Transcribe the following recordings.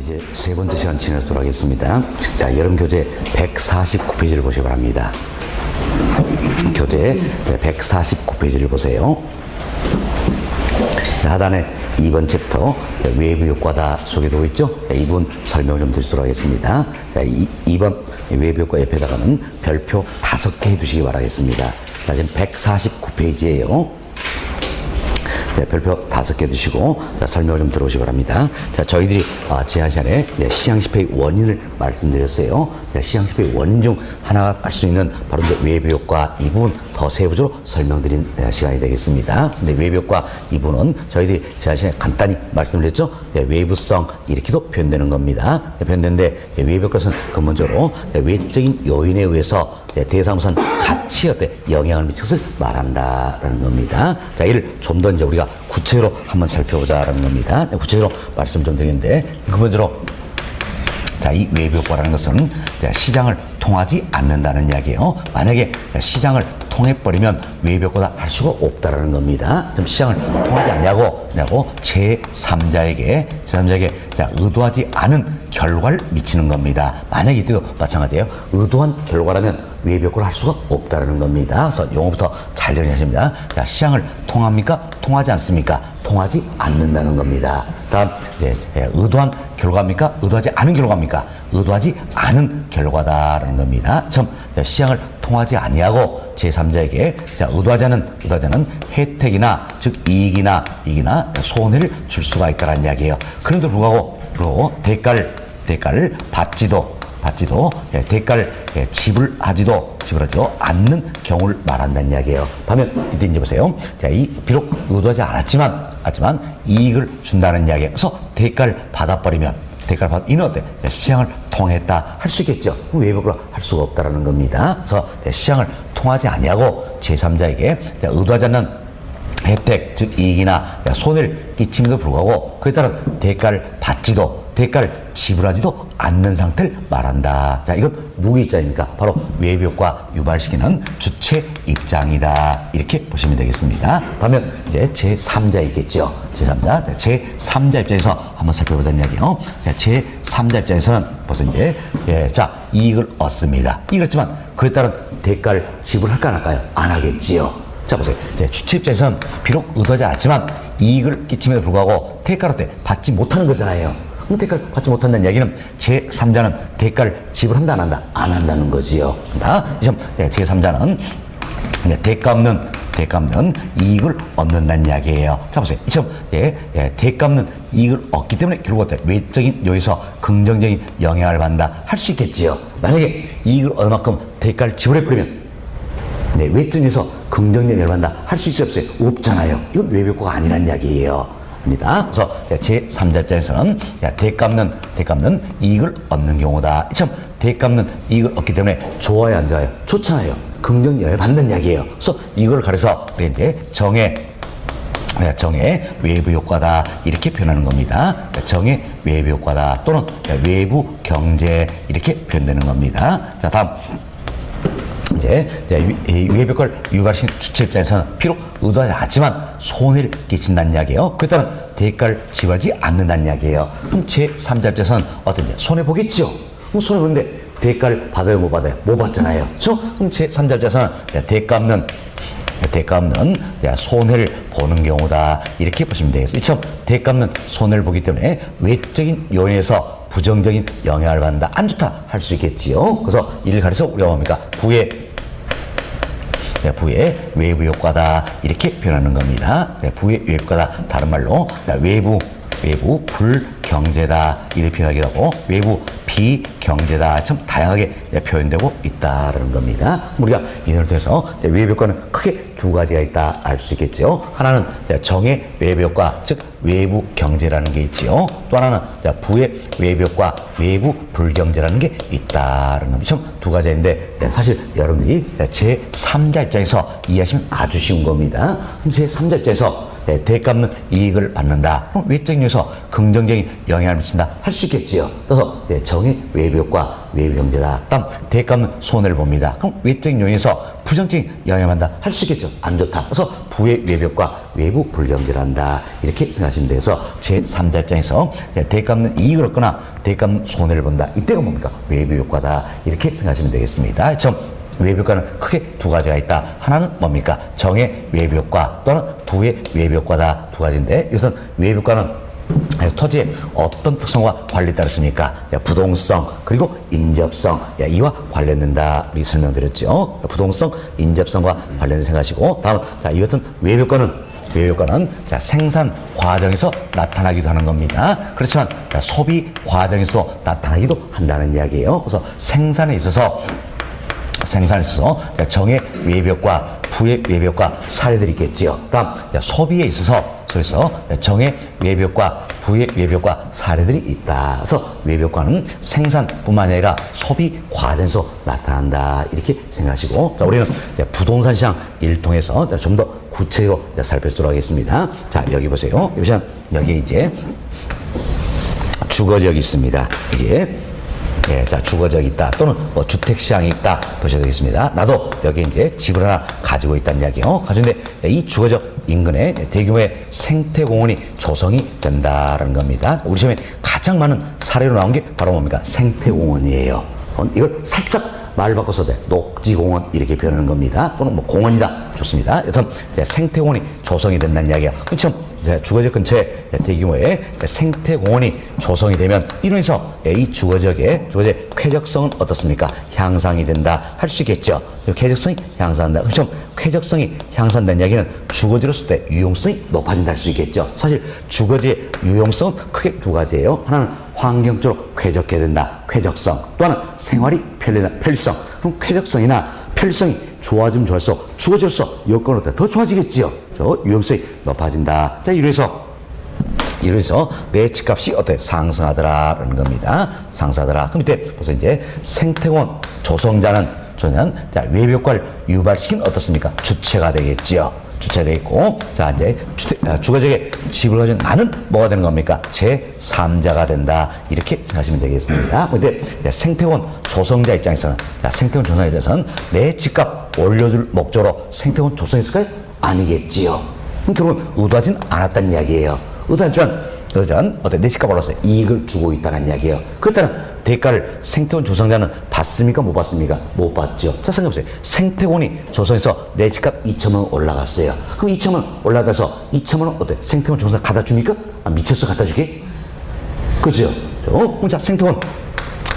이제 세 번째 시간 진행하도록 하겠습니다. 자, 여름 교재 149페이지를 보시기 바랍니다. 교재 149페이지를 보세요. 하단에 2번 챕터 외부 효과다 소개되고 있죠. 자, 이 부분 설명을 좀 드리도록 하겠습니다. 자, 2번 외부 효과 옆에다가는 별표 5개 해두시기 바라겠습니다. 자, 지금 149페이지예요. 네, 별표 5개 드시고 자, 설명을 좀 들어오시기 바랍니다. 자, 저희들이 지난 시간에 시향시패의 원인을 말씀드렸어요. 시향시패의 원인 중 하나가 할 수 있는 바로 이제 외부 효과 이 부분 더 세부적으로 설명드린 시간이 되겠습니다. 근데 외부 효과 이 부분은 저희들이 지난 시간에 간단히 말씀드렸죠. 외부성 이렇게도 표현되는 겁니다. 표현되는데 외부 효과는 근본적으로 외적인 요인에 의해서 대상부산 가치에 영향을 미쳐서 말한다라는 겁니다. 자, 이를 좀 더 이제 우리가 구체적으로 한번 살펴보자라는 겁니다. 구체적으로 말씀 좀 드리는데 근본적으로 자, 이 외부 효과라는 것은 시장을 통하지 않는다는 이야기예요. 만약에 시장을 통해버리면 외부 효과다 할 수가 없다라는 겁니다. 그럼 시장을 통하지 않냐고 제3자에게 자, 의도하지 않은 결과를 미치는 겁니다. 만약에 이때도 마찬가지예요. 의도한 결과라면 외부 효과를 할 수가 없다라는 겁니다. 그래서 용어부터 잘 들으셔야 자, 시장을 통합니까? 통하지 않습니까? 통하지 않는다는 겁니다. 다음 의도한 결과입니까? 의도하지 않은 결과입니까? 의도하지 않은 결과다라는 겁니다. 참 시장을 통하지 아니하고 제3자에게 의도하지 않은 혜택이나 즉 이익이나 손해를 줄 수가 있다는 이야기예요. 그런데 불구하고 대가를 받지도 대가를 지불하지도 않는 경우를 말한다는 이야기예요. 반면 이때 이제 보세요. 자, 비록 의도하지 않았지만 이익을 준다는 이야기예요. 그래서 대가를 받아버리면 이는 어때? 시장을 통했다 할 수 있겠죠. 외부로 할 수가 없다라는 겁니다. 그래서 시장을 통하지 아니하고 제3자에게 의도하지 않는 혜택, 즉 이익이나 손해를 끼침에도 불구하고 그에 따른 대가를 지불하지도 않는 상태를 말한다. 자, 이건 누구 입장입니까? 바로 외부 효과 유발시키는 주체 입장이다. 이렇게 보시면 되겠습니다. 반면 이제 제3자이겠죠. 제3자 입장에서 한번 살펴보자는 이야기요. 제3자 입장에서는 벌써 이제 이익을 얻습니다. 이익을 얻지만 그에 따른 대가를 지불할까 안 할까요? 안 하겠지요. 자, 보세요. 주체 입장에서는 비록 의도하지 않았지만 이익을 끼침에도 불구하고 대가로 받지 못하는 거잖아요. 그럼 대가를 받지 못한다는 이야기는 제3자는 대가를 지불한다 안 한다? 안 한다는 거지요. 제3자는 대가 없는 이익을 얻는다는 이야기예요. 자, 보세요. 대가 없는 이익을 얻기 때문에 결국 외적인 요인에서 긍정적인 영향을 받는다 할 수 있겠지요. 만약에 이익을 얻을 만큼 대가를 지불해버리면 외적인에서 긍정적인 영향을 받는다 할 수 있어요, 없어요? 없잖아요. 이건 외부 효과가 아니라는 이야기예요. 그래서 제3자 입장에서는 대가 없는 이익을 얻는 경우다. 대가 없는 이익을 얻기 때문에 좋아요, 안 좋아요? 좋잖아요. 긍정 영향을 받는 이야기예요. 그래서 이걸 가려서 우리 이제 정의 외부 효과다 이렇게 표현하는 겁니다. 정의 외부 효과다 또는 외부 경제 이렇게 표현되는 겁니다. 자, 다음. 외부 효과를 유발시킨 주체 입장에서는 비록 의도하지 않지만 손해를 끼친다는 이야기예요. 그에 따른 대가를 지불하지 않는다는 이야기예요. 그럼 제3자 입장에서는 어떤지 손해보겠죠. 그럼 손해보는데 대가를 받아요, 못 받아요? 못 받잖아요. 그렇죠? 그럼 제3자 입장에서는 대가 없는 손해를 보는 경우다 이렇게 보시면 되겠어요. 대가 없는 손해를 보기 때문에 외적인 요인에서 부정적인 영향을 받는다. 안 좋다 할 수 있겠지요. 그래서 이를 가려서 우리가 뭡니까? 부의 외부 효과다 이렇게 표현하는 겁니다. 부의 외부 효과다. 다른 말로 외부 불경제다 이렇게 표현하기도 하고 외부 비경제다 참 다양하게 표현되고 있다라는 겁니다. 우리가 이를 통해서 외부 효과는 크게 두 가지가 있다 알 수 있겠죠. 하나는 정의 외부 효과 즉 외부 경제라는 게 있지요. 또 하나는 부의 외부 효과 외부 불경제라는 게 있다라는 겁니다. 참 두 가지인데 사실 여러분들이 제3자 입장에서 이해하시면 아주 쉬운 겁니다. 제3자 입장에서 대값는 이익을 받는다. 그럼 외적인 요소 긍정적인 영향을 미친다. 할 수 있겠지요. 그래서 정의 외부 효과, 외부 경제다. 다음 대값는 손해를 봅니다. 그럼 외적인 요인에서 부정적인 영향을 받는다. 할 수 있겠죠. 안 좋다. 그래서 부의 외부 효과, 외부 불경제를 한다. 이렇게 생각하시면 돼서 제3자 입장에서 대값는 이익을 얻거나 대값는 손해를 본다. 이때가 뭡니까? 외부 효과다. 이렇게 생각하시면 되겠습니다. 점 외부 효과는 크게 두 가지가 있다. 하나는 뭡니까? 정의 외부 효과 또는 부의 외부 효과다. 두 가지인데 이것은 외부 효과는 토지의 어떤 특성과 관리에 따르습니까? 부동성 그리고 인접성 이와 관련된다. 우리 설명드렸죠. 부동성, 인접성과 관련된 생각하시고 다음 이것은 외부 효과는 생산 과정에서 나타나기도 하는 겁니다. 그렇지만 소비 과정에서 나타나기도 한다는 이야기예요. 그래서 생산에 있어서 정의 외부 효과, 부의 외부 효과 사례들이 있겠지요. 다음 소비에 있어서 정의 외부 효과, 부의 외부 효과 사례들이 있다. 그래서 외부 효과는 생산뿐만 아니라 소비 과정에서 나타난다. 이렇게 생각하시고 우리는 부동산 시장 일통해서 좀 더 구체적으로 살펴보도록 하겠습니다. 자, 여기 보세요. 여기 이제 주거지역이 있습니다. 이게 주거지역이 있다. 또는 주택시장이 있다. 보셔야 되겠습니다. 나도 여기 이제 집을 하나 가지고 있다는 이야기요. 가지고있는데 이 주거지역 인근에 대규모의 생태공원이 조성이 된다라는 겁니다. 우리 시험에 가장 많은 사례로 나온 게 바로 뭡니까? 생태공원이에요. 이걸 살짝 말 바꿔서 녹지공원 이렇게 표현하는 겁니다. 또는 공원이다. 좋습니다. 여튼 생태공원이 조성이 된다는 이야기야. 그렇죠? 주거지역 근처에 대규모의 생태공원이 조성이 되면 이로해서 이 주거지역의 쾌적성은 어떻습니까? 향상이 된다. 할 수 있겠죠. 쾌적성이 향상한다. 그렇죠? 쾌적성이 향상된다는 이야기는 주거지로서 때 유용성이 높아진다 할 수 있겠죠. 사실 주거지의 유용성은 크게 두 가지예요. 하나는 환경적으로 쾌적해야 된다. 쾌적성. 또 하나는 생활이 편리성. 그럼 쾌적성이나 편리성이 좋아지면 좋을수록 주거지로서 여건은 더 좋아지겠지요. 유용성이 높아진다. 자, 이래서 내 집값이 상승하더라라는 겁니다. 상승하더라. 그럼 이때 벌써 이제 생태공원 조성자는 외부 효과를 유발시킨 어떻습니까? 주체가 되겠지요. 주체가 되겠고, 이제 주거지역에 집을 가진 나는 뭐가 되는 겁니까? 제3자가 된다. 이렇게 생각하시면 되겠습니다. 근데 생태공원 조성자 입장에서는, 내 집값 올려줄 목적으로 생태공원 조성했을까요? 아니겠지요. 그럼 결국은 의도하진 않았다는 이야기예요. 의도하지만 내 집값 올랐어요. 이익을 주고 있다는 이야기예요. 그렇다면 대가를 생태원 조성자는 받습니까? 못 받습니까? 못 받죠. 자, 생각해보세요. 생태원이 조성해서 내 집값 2천만 원 올라갔어요. 그럼 2천만 원 올라가서 2천만 원 생태원 조성자 갖다 줍니까? 미쳤어 갖다 주게? 그죠? 자, 생태원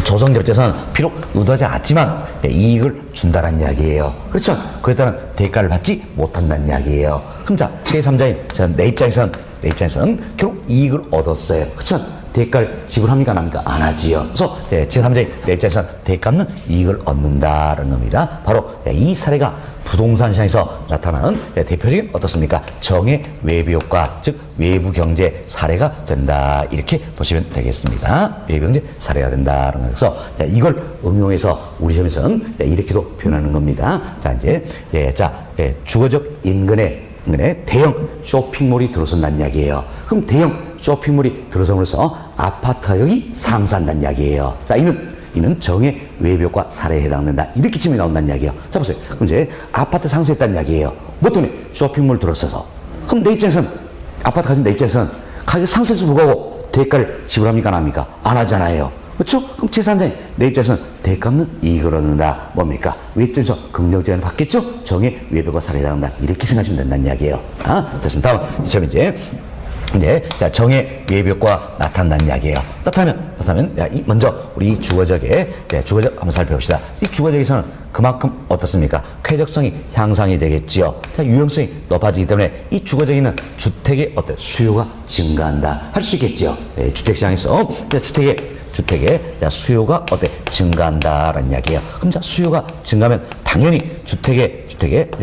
조성자 입장에서는 비록 의도하지 않았지만 이익을 준다는 이야기예요. 그렇죠? 그에 따른 대가를 받지 못한다는 이야기예요. 그럼 자, 제3자인 내 입장에서는 결국 이익을 얻었어요. 그렇죠? 대가를 지불합니까? 안 합니까? 안 하지요. 그래서 제3자인 내 입장에서는 대가는 이익을 얻는다는 겁니다. 바로 이 사례가 부동산 시장에서 나타나는 대표적인 어떻습니까? 정의 외부 효과, 즉 외부 경제 사례가 된다. 이렇게 보시면 되겠습니다. 외부 경제 사례가 된다는 거죠. 그래서 이걸 응용해서 우리 시험에서는 이렇게도 표현하는 겁니다. 자, 이제 주거적 인근에 대형 쇼핑몰이 들어선다는 이야기예요. 그럼 대형 쇼핑몰이 들어섬으로써 아파트 가격이 상승한다는 이야기예요. 자, 이는 정의 외부 효과 사례에 해당된다. 이렇게 질문이 나온다는 이야기예요. 자, 보세요. 그럼 이제 아파트 상승했다는 이야기예요. 뭐 때문에? 쇼핑몰 들어서서. 그럼 내 입장에서는, 아파트 가진 내 입장에서는 가격 상승에서 불구하고 대가를 지불합니까? 안 합니까? 안 하잖아요. 그렇죠? 그럼 제3자인 내 입장에서는 대가는 이익을 얻는다. 뭡니까? 외적에서 긍정적인 받겠죠? 정의 외부 효과 사례에 해당한다. 이렇게 생각하시면 된다는 이야기예요. 됐습니다. 다음 이점 이제 정의 외부 효과가 나타난다는 이야기예요. 나타나면 먼저 우리 주거지역에 주거지역 한번 살펴봅시다. 이 주거지역에서는 그만큼 어떻습니까? 쾌적성이 향상이 되겠지요. 유용성이 높아지기 때문에 이 주거지역에는 주택의 수요가 증가한다. 할 수 있겠지요. 주택시장에서 주택의 수요가 증가한다라는 이야기예요. 그럼 수요가 증가하면 당연히 주택의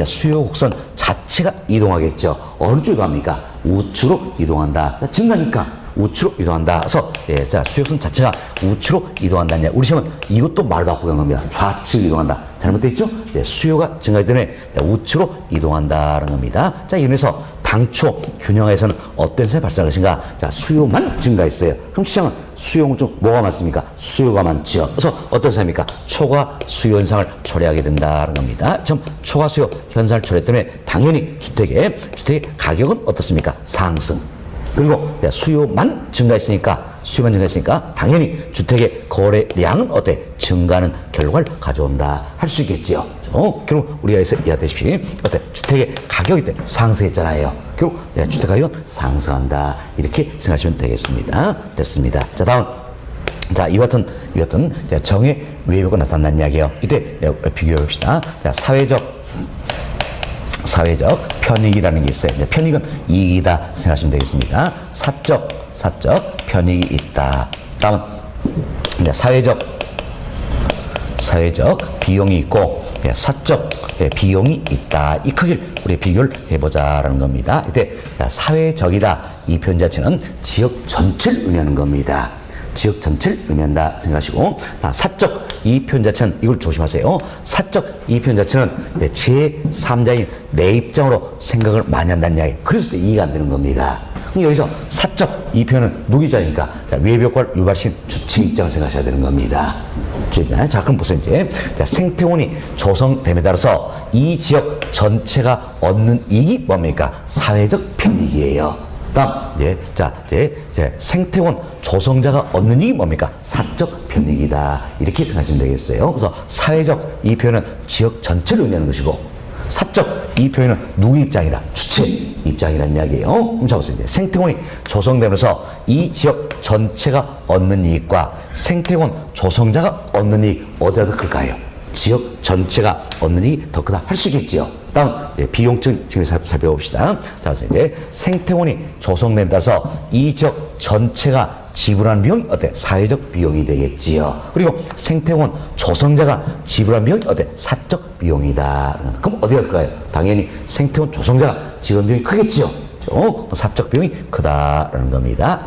수요 곡선 자체가 이동하겠죠. 어느 쪽으로 이동합니까? 우측으로 이동한다. 증가니까 우측으로 이동한다. 그래서 수요선 자체가 우측으로 이동한다는 우리 시험은 이것도 말 바꾸고 한 겁니다. 좌측 이동한다. 잘못됐죠? 수요가 증가하기 때문에 우측으로 이동한다는 겁니다. 자, 이러면서 당초 균형에서는 어떤 현상이 발생할 것인가? 자, 수요만 증가했어요. 그럼 시장은 수요 중 뭐가 많습니까? 수요가 많지요. 그래서 어떤 현상입니까? 초과 수요 현상을 초래하게 된다는 겁니다. 지금 초과 수요 현상을 초래했기 때문에 당연히 주택의 가격은 어떻습니까? 상승. 그리고 수요만 증가했으니까 당연히 주택의 거래량은 어때? 증가하는 결과를 가져온다 할 수 있겠지요. 결국 우리가 여기서 이해하다시피 어때? 주택의 가격이 상승했잖아요. 결국 주택 가격은 상승한다 이렇게 생각하시면 되겠습니다. 됐습니다. 자, 다음. 자, 이와 같은 정의 외벽이 나타난다는 이야기예요. 이때 비교해 봅시다. 자, 사회적 편익이라는 게 있어요. 편익은 이익이다 생각하시면 되겠습니다. 사적 편익이 있다. 다음은 사회적 비용이 있고 사적 비용이 있다. 이 크기를 우리 비교를 해보자라는 겁니다. 이때 사회적이다. 이 표현 자체는 지역 전체를 의미하는 겁니다. 지역 전체를 의미한다 생각하시고, 사적 이 표현 자체는 이걸 조심하세요. 사적 이 표현 자체는 제3자인 내 입장으로 생각을 많이 한다는 이야기. 그래서 이해가 안 되는 겁니다. 여기서 사적 이 표현은 누구 입장입니까? 외벽과를 유발시킨 주체 입장을 생각하셔야 되는 겁니다. 자, 그럼 보세요. 이제 생태원이 조성됨에 따라서 이 지역 전체가 얻는 이익이 뭡니까? 사회적 편익이에요. 다음, 생태원 조성자가 얻는 이익이 뭡니까? 사적 편익이다. 이렇게 생각하시면 되겠어요. 그래서 사회적 이 표현은 지역 전체를 의미하는 것이고, 사적 이 표현은 누구 입장이다? 주체 입장이라는 이야기예요. 그럼 자 보세요. 생태원이 조성되면서 이 지역 전체가 얻는 이익과 생태원 조성자가 얻는 이익 어디가 더 클까요? 지역 전체가 얻는 이익이 더 크다 할 수 있겠지요. 다음 비용증 지금 살펴봅시다. 자, 이제 생태원이 조성됨에 따라서 이 지역 전체가 지불하는 비용이 어때? 사회적 비용이 되겠지요. 그리고 생태원 조성자가 지불하는 비용이 어때? 사적 비용이다. 그럼 어디가 클까요? 당연히 생태원 조성자가 지불하는 비용이 크겠지요. 사적 비용이 크다라는 겁니다.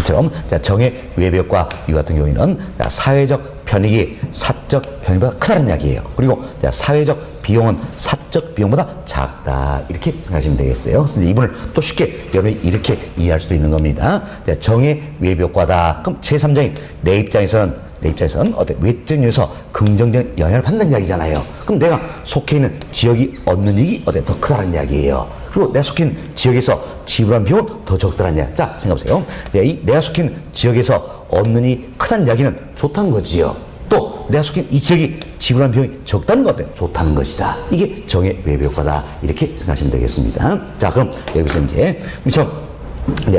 처럼 정의 외벽과 이와 같은 경우에는 사회적 편익이 사적 편익보다 크다는 이야기예요. 그리고 사회적 비용은 사적 비용보다 작다 이렇게 생각하시면 되겠어요. 그래서 이분을 또 쉽게 여러분이 이렇게 이해할 수도 있는 겁니다. 정의 외벽과다. 그럼 제3자인 내 입장에서는 어때? 외적 요소에서 긍정적인 영향을 받는 이야기잖아요. 그럼 내가 속해 있는 지역이 얻는 이익이 어때? 더 크다는 이야기예요. 그리고 내가 속해 있는 지역에서 지불한 비용은 더 적다는 이야기. 자, 생각해보세요. 내가 속해 있는 지역에서 얻는 이익이 크다는 이야기는 좋다는 거지요. 또 내가 속해 있는 이 지역이 지불한 비용이 적다는 거 어때? 좋다는 것이다. 이게 정의 외벽과다. 이렇게 생각하시면 되겠습니다. 자, 그럼 여기서 이제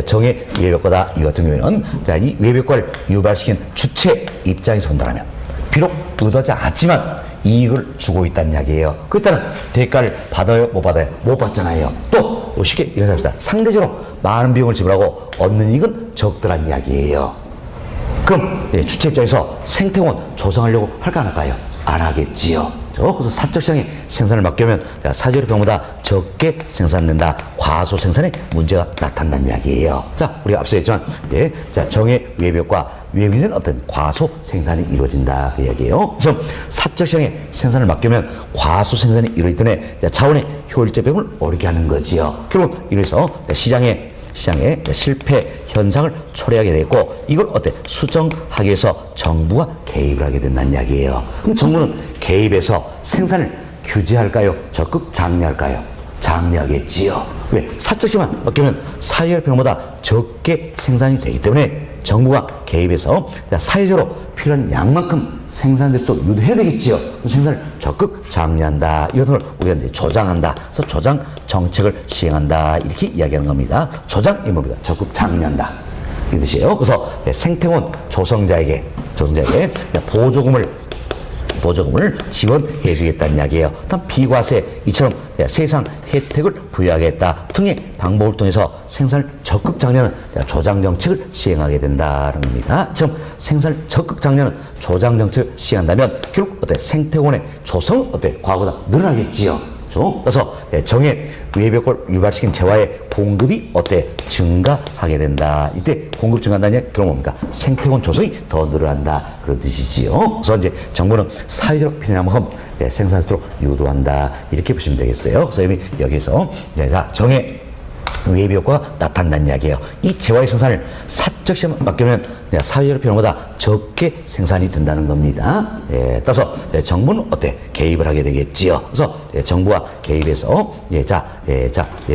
정의 외벽과다 이 같은 경우에는 이 외벽과를 유발시킨 주체 입장에서 본다면 비록 의도하지 않았지만 이익을 주고 있다는 이야기예요. 그렇다면 대가를 받아요? 못 받아요? 못 받잖아요. 또 쉽게 이해합시다. 상대적으로 많은 비용을 지불하고 얻는 이익은 적더란 이야기예요. 그럼 주체 입장에서 생태원 조성하려고 할까 안 할까요? 안 하겠지요. 그래서 사적 시장에 생산을 맡기면 사회적 비용보다 적게 생산된다. 과소 생산에 문제가 나타난다는 이야기예요. 자, 우리가 앞서 했지만 정의 외벽과 외벽에는 어떤 과소 생산이 이루어진다 그 이야기예요. 그래서 사적 시장에 생산을 맡기면 과소 생산이 이루어지기 때문에 자원의 효율적 배분을 어렵게 하는 거지요. 결국 이래서 시장의 실패 현상을 초래하게 되고 이걸 어때? 수정하기 위해서 정부가 개입을 하게 된다는 이야기예요. 그럼 정부는 개입해서 생산을 규제할까요? 적극 장려할까요? 장려하겠지요. 왜? 사적 시장만 맡기면 사회적 비용보다 적게 생산이 되기 때문에 정부가 개입해서 사회적으로 필요한 양만큼 생산될 수 있도록 유도해야 되겠지요. 생산을 적극 장려한다. 이것을 우리가 이제 조장한다. 그래서 조장 정책을 시행한다. 이렇게 이야기하는 겁니다. 조장이 뭡니까? 적극 장려한다. 이 뜻이에요. 그래서 생태원 조성자에게 보조금을 지원해 주겠다는 이야기예요. 다음 비과세 이처럼 세상 혜택을 부여하겠다 등의 방법을 통해서 생산을 적극 장려하는 조장 정책을 시행하게 된다는 겁니다. 지금 생산을 적극 장려하는 조장 정책을 시행한다면 결국 어때? 생태원의 조성은 어때? 과거보다 늘어나겠지요. 그래서 정해 외벽을 유발시킨 재화의 공급이 어때? 증가하게 된다. 이때 공급 증가한다는 그런 뭡니까? 생태원 조성이 더 늘어난다. 그런 뜻이지요. 그래서 이제 정부는 사회적 편의함 생산수로 유도한다. 이렇게 보시면 되겠어요. 그래서 여기서 자, 정해 외부 효과가 나타난다는 이야기예요. 이 재화의 생산을 사적 시험에 맡기면 사회적 필요보다 적게 생산이 된다는 겁니다. 따라서 정부는 어때? 개입을 하게 되겠지요. 그래서 정부가 개입해서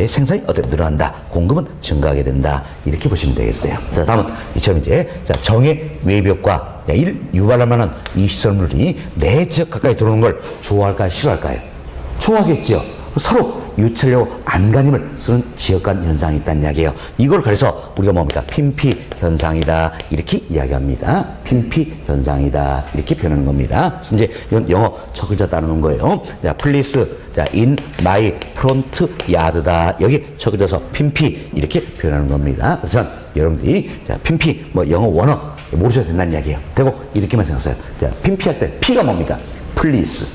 생산이 어때? 늘어난다. 공급은 증가하게 된다. 이렇게 보시면 되겠어요. 자, 다음은 이처럼 이제 정해 외부 효과 이를 유발할 만한 이 시설물이 내 지역 가까이 들어오는 걸 좋아할까요? 싫어할까요? 좋아하겠지요. 서로 유치하려고 안간힘을 쓰는 지역 간 현상이 있다는 이야기예요. 이걸 그래서 우리가 뭡니까? 핀피 현상이다. 이렇게 이야기합니다. 핀피 현상이다. 이렇게 표현하는 겁니다. 그래서 이제 이건 영어 첫 글자 따르는 거예요. 자, 플리스, in my front yard다. 여기 첫 글자서 핀피 이렇게 표현하는 겁니다. 그래서 여러분들이 핀피 영어 원어 모르셔도 된다는 이야기예요. 되고 이렇게만 생각하세요. 핀피 할 때 피가 뭡니까? 플리스.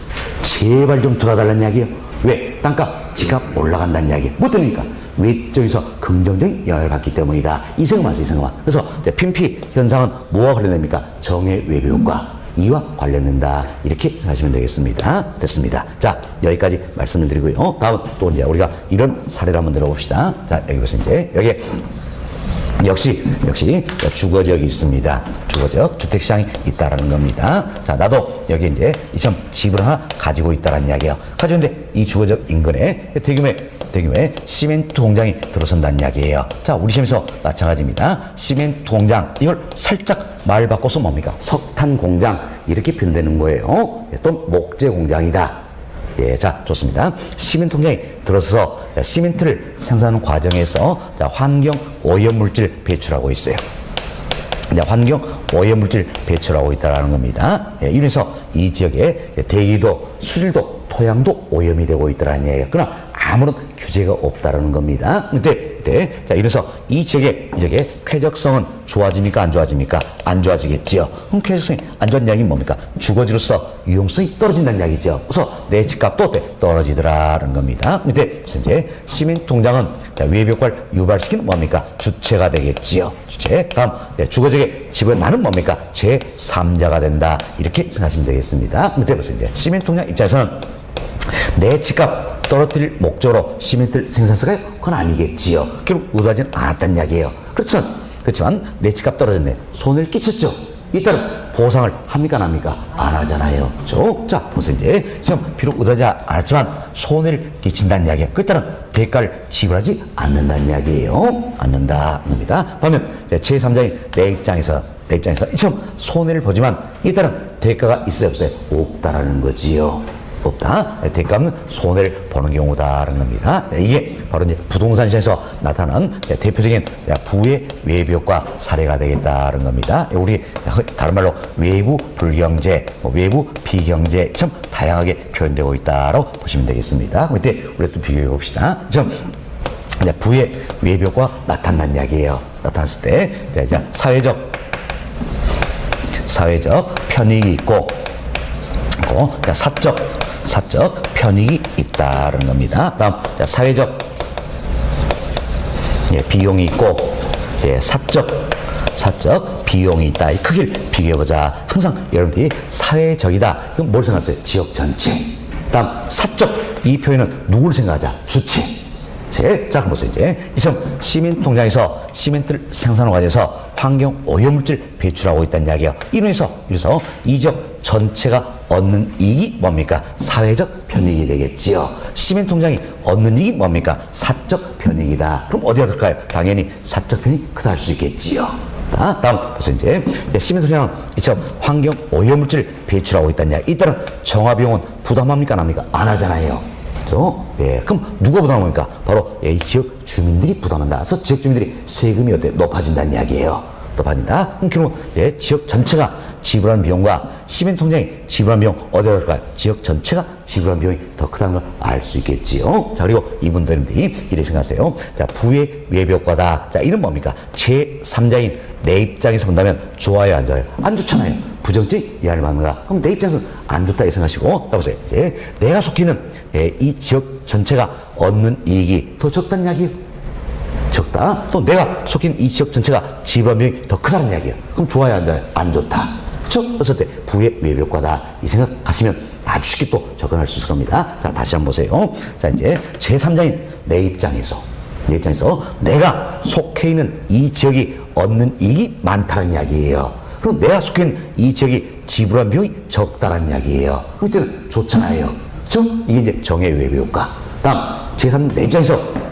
제발 좀 들어달라는 이야기예요. 왜? 땅값, 집값 올라간다는 이야기. 뭐 때문입니까? 외적에서 긍정적인 영향을 받기 때문이다. 이 생각만 하세요, 이 생각만. 그래서 핀피 현상은 뭐와 관련됩니까? 정해 외부 효과. 이와 관련된다. 이렇게 생각하시면 되겠습니다. 됐습니다. 자, 여기까지 말씀을 드리고요. 다음 또 이제 우리가 이런 사례를 한번 들어봅시다. 자, 여기 보세요. 이제 여기 역시 주거지역이 있습니다. 주거지역 주택시장이 있다라는 겁니다. 자, 나도 여기 이제 이처럼 집을 하나 가지고 있다라는 이야기예요. 가지고 있는데 이 주거지역 인근에 대규모의 시멘트 공장이 들어선다는 이야기예요. 자, 우리 시험에서 마찬가지입니다. 시멘트 공장 이걸 살짝 말 바꿔서 뭡니까? 석탄 공장 이렇게 표현되는 거예요. 또 목재 공장이다. 자, 좋습니다. 시멘트 공장이 들어서서 시멘트를 생산하는 과정에서 환경 오염물질 배출하고 있어요. 환경 오염물질 배출하고 있다는 겁니다. 이래서 이 지역에 대기도, 수질도, 토양도 오염이 되고 있다는 얘기예요. 그러나 아무런 규제가 없다는 겁니다. 자, 이래서 이 지역의 쾌적성은 좋아집니까? 안 좋아집니까? 안 좋아지겠지요. 그럼 쾌적성이 안 좋은 이야기는 뭡니까? 주거지로서 유용성이 떨어진다는 이야기죠. 그래서 내 집값도 떨어지더라는 겁니다. 근데 이제 시멘트 통장은 외부 효과를 유발시키는 뭡니까? 주체가 되겠지요. 주체. 다음 주거지역의 집을 나는 뭡니까? 제3자가 된다. 이렇게 생각하시면 되겠습니다. 근데 보세요. 이제 시멘트 통장 입장에서는 내 집값 떨어뜨릴 목적으로 시멘트를 생산했을까요? 그건 아니겠지요. 결국 의도하지는 않았다는 이야기예요. 그렇지만 내 집값 떨어졌네. 손해를 끼쳤죠. 이따른 보상을 합니까? 안 합니까? 안 하잖아요. 그렇죠? 자, 보세요. 이제 지금 비록 의도하지 않았지만 손해를 끼친다는 이야기예요. 그에 따른 대가를 지불하지 않는다는 이야기예요. 않는다. 겁니다. 그러면 제3자인 내 입장에서 지금 손해를 보지만 이에 따른 대가가 있어요? 없어요? 없다라는 거지요. 없다. 대가는 손해를 보는 경우다라는 겁니다. 이게 바로 이제 부동산 시장에서 나타난 대표적인 부의 외부 효과 사례가 되겠다는 겁니다. 우리 다른 말로 외부 불경제, 외부 비경제 참 다양하게 표현되고 있다고 보시면 되겠습니다. 이때 우리가 또 비교해 봅시다. 지금 부의 외부 효과 나타난다는 이야기예요. 나타났을 때 사회적 편익이 있고 사적 편익이 있다는 겁니다. 다음 사회적 비용이 있고 사적 비용이 있다. 이 크기를 비교해보자. 항상 여러분들이 사회적이다. 이건 뭘 생각하세요? 지역 전체. 다음 사적 이 표현은 누구를 생각하자? 주체. 자, 그럼 보세요. 이제 이처럼 시멘트 통장에서 시멘트를 생산하는 과정에서 환경 오염물질 배출하고 있다는 이야기예요. 이래서 이 지역 전체가 얻는 이익이 뭡니까? 사회적 편익이 되겠지요. 시멘트 통장이 얻는 이익이 뭡니까? 사적 편익이다. 그럼 어디가 들까요? 당연히 사적 편익이 크다 할 수 있겠지요. 다음 보세요. 이제 시멘트 통장은 이처럼 환경 오염물질 배출하고 있다는 이야기. 이따른 정화비용은 부담합니까? 안 합니까? 안 하잖아요. 그럼 누가 부담합니까? 바로 이 지역 주민들이 부담한다. 그래서 지역 주민들이 세금이 높아진다는 이야기예요. 높아진다. 그럼 결국 지역 전체가 지불하는 비용과 시멘트 통장이 지불하는 비용 어디가 될까요? 지역 전체가 지불하는 비용이 더 크다는 걸 알 수 있겠지요. 자, 그리고 이분들이 이렇게 생각하세요. 자, 부의 외벽과다. 자, 이는 뭡니까? 제3자인 내 입장에서 본다면 좋아요, 안 좋아요? 안 좋잖아요. 부정적인 이해를 받는가? 그럼 내 입장에서는 안 좋다 이 생각하시고, 자, 보세요. 이제 내가 속히는 이 지역 전체가 얻는 이익이 더 적다는 이야기예요. 적다. 또 내가 속힌 이 지역 전체가 지불한 비용이 더 크다는 이야기예요. 그럼 좋아요, 안 좋아요? 안 좋다. 그렇죠? 그랬을 때 부의 외벽과다 이 생각하시면 아주 쉽게 또 접근할 수 있을 겁니다. 자, 다시 한번 보세요. 자, 이제 제3자인 내 입장에서 내가 속해 있는 이 지역이 얻는 이익이 많다는 이야기예요. 그럼 내가 속해 있는 이 지역이 지불한 비용이 적다는 이야기예요. 그럼 이때는 좋잖아요. 그렇죠? 이게 이제 정의 외벽과. 다음 제3 내 입장에서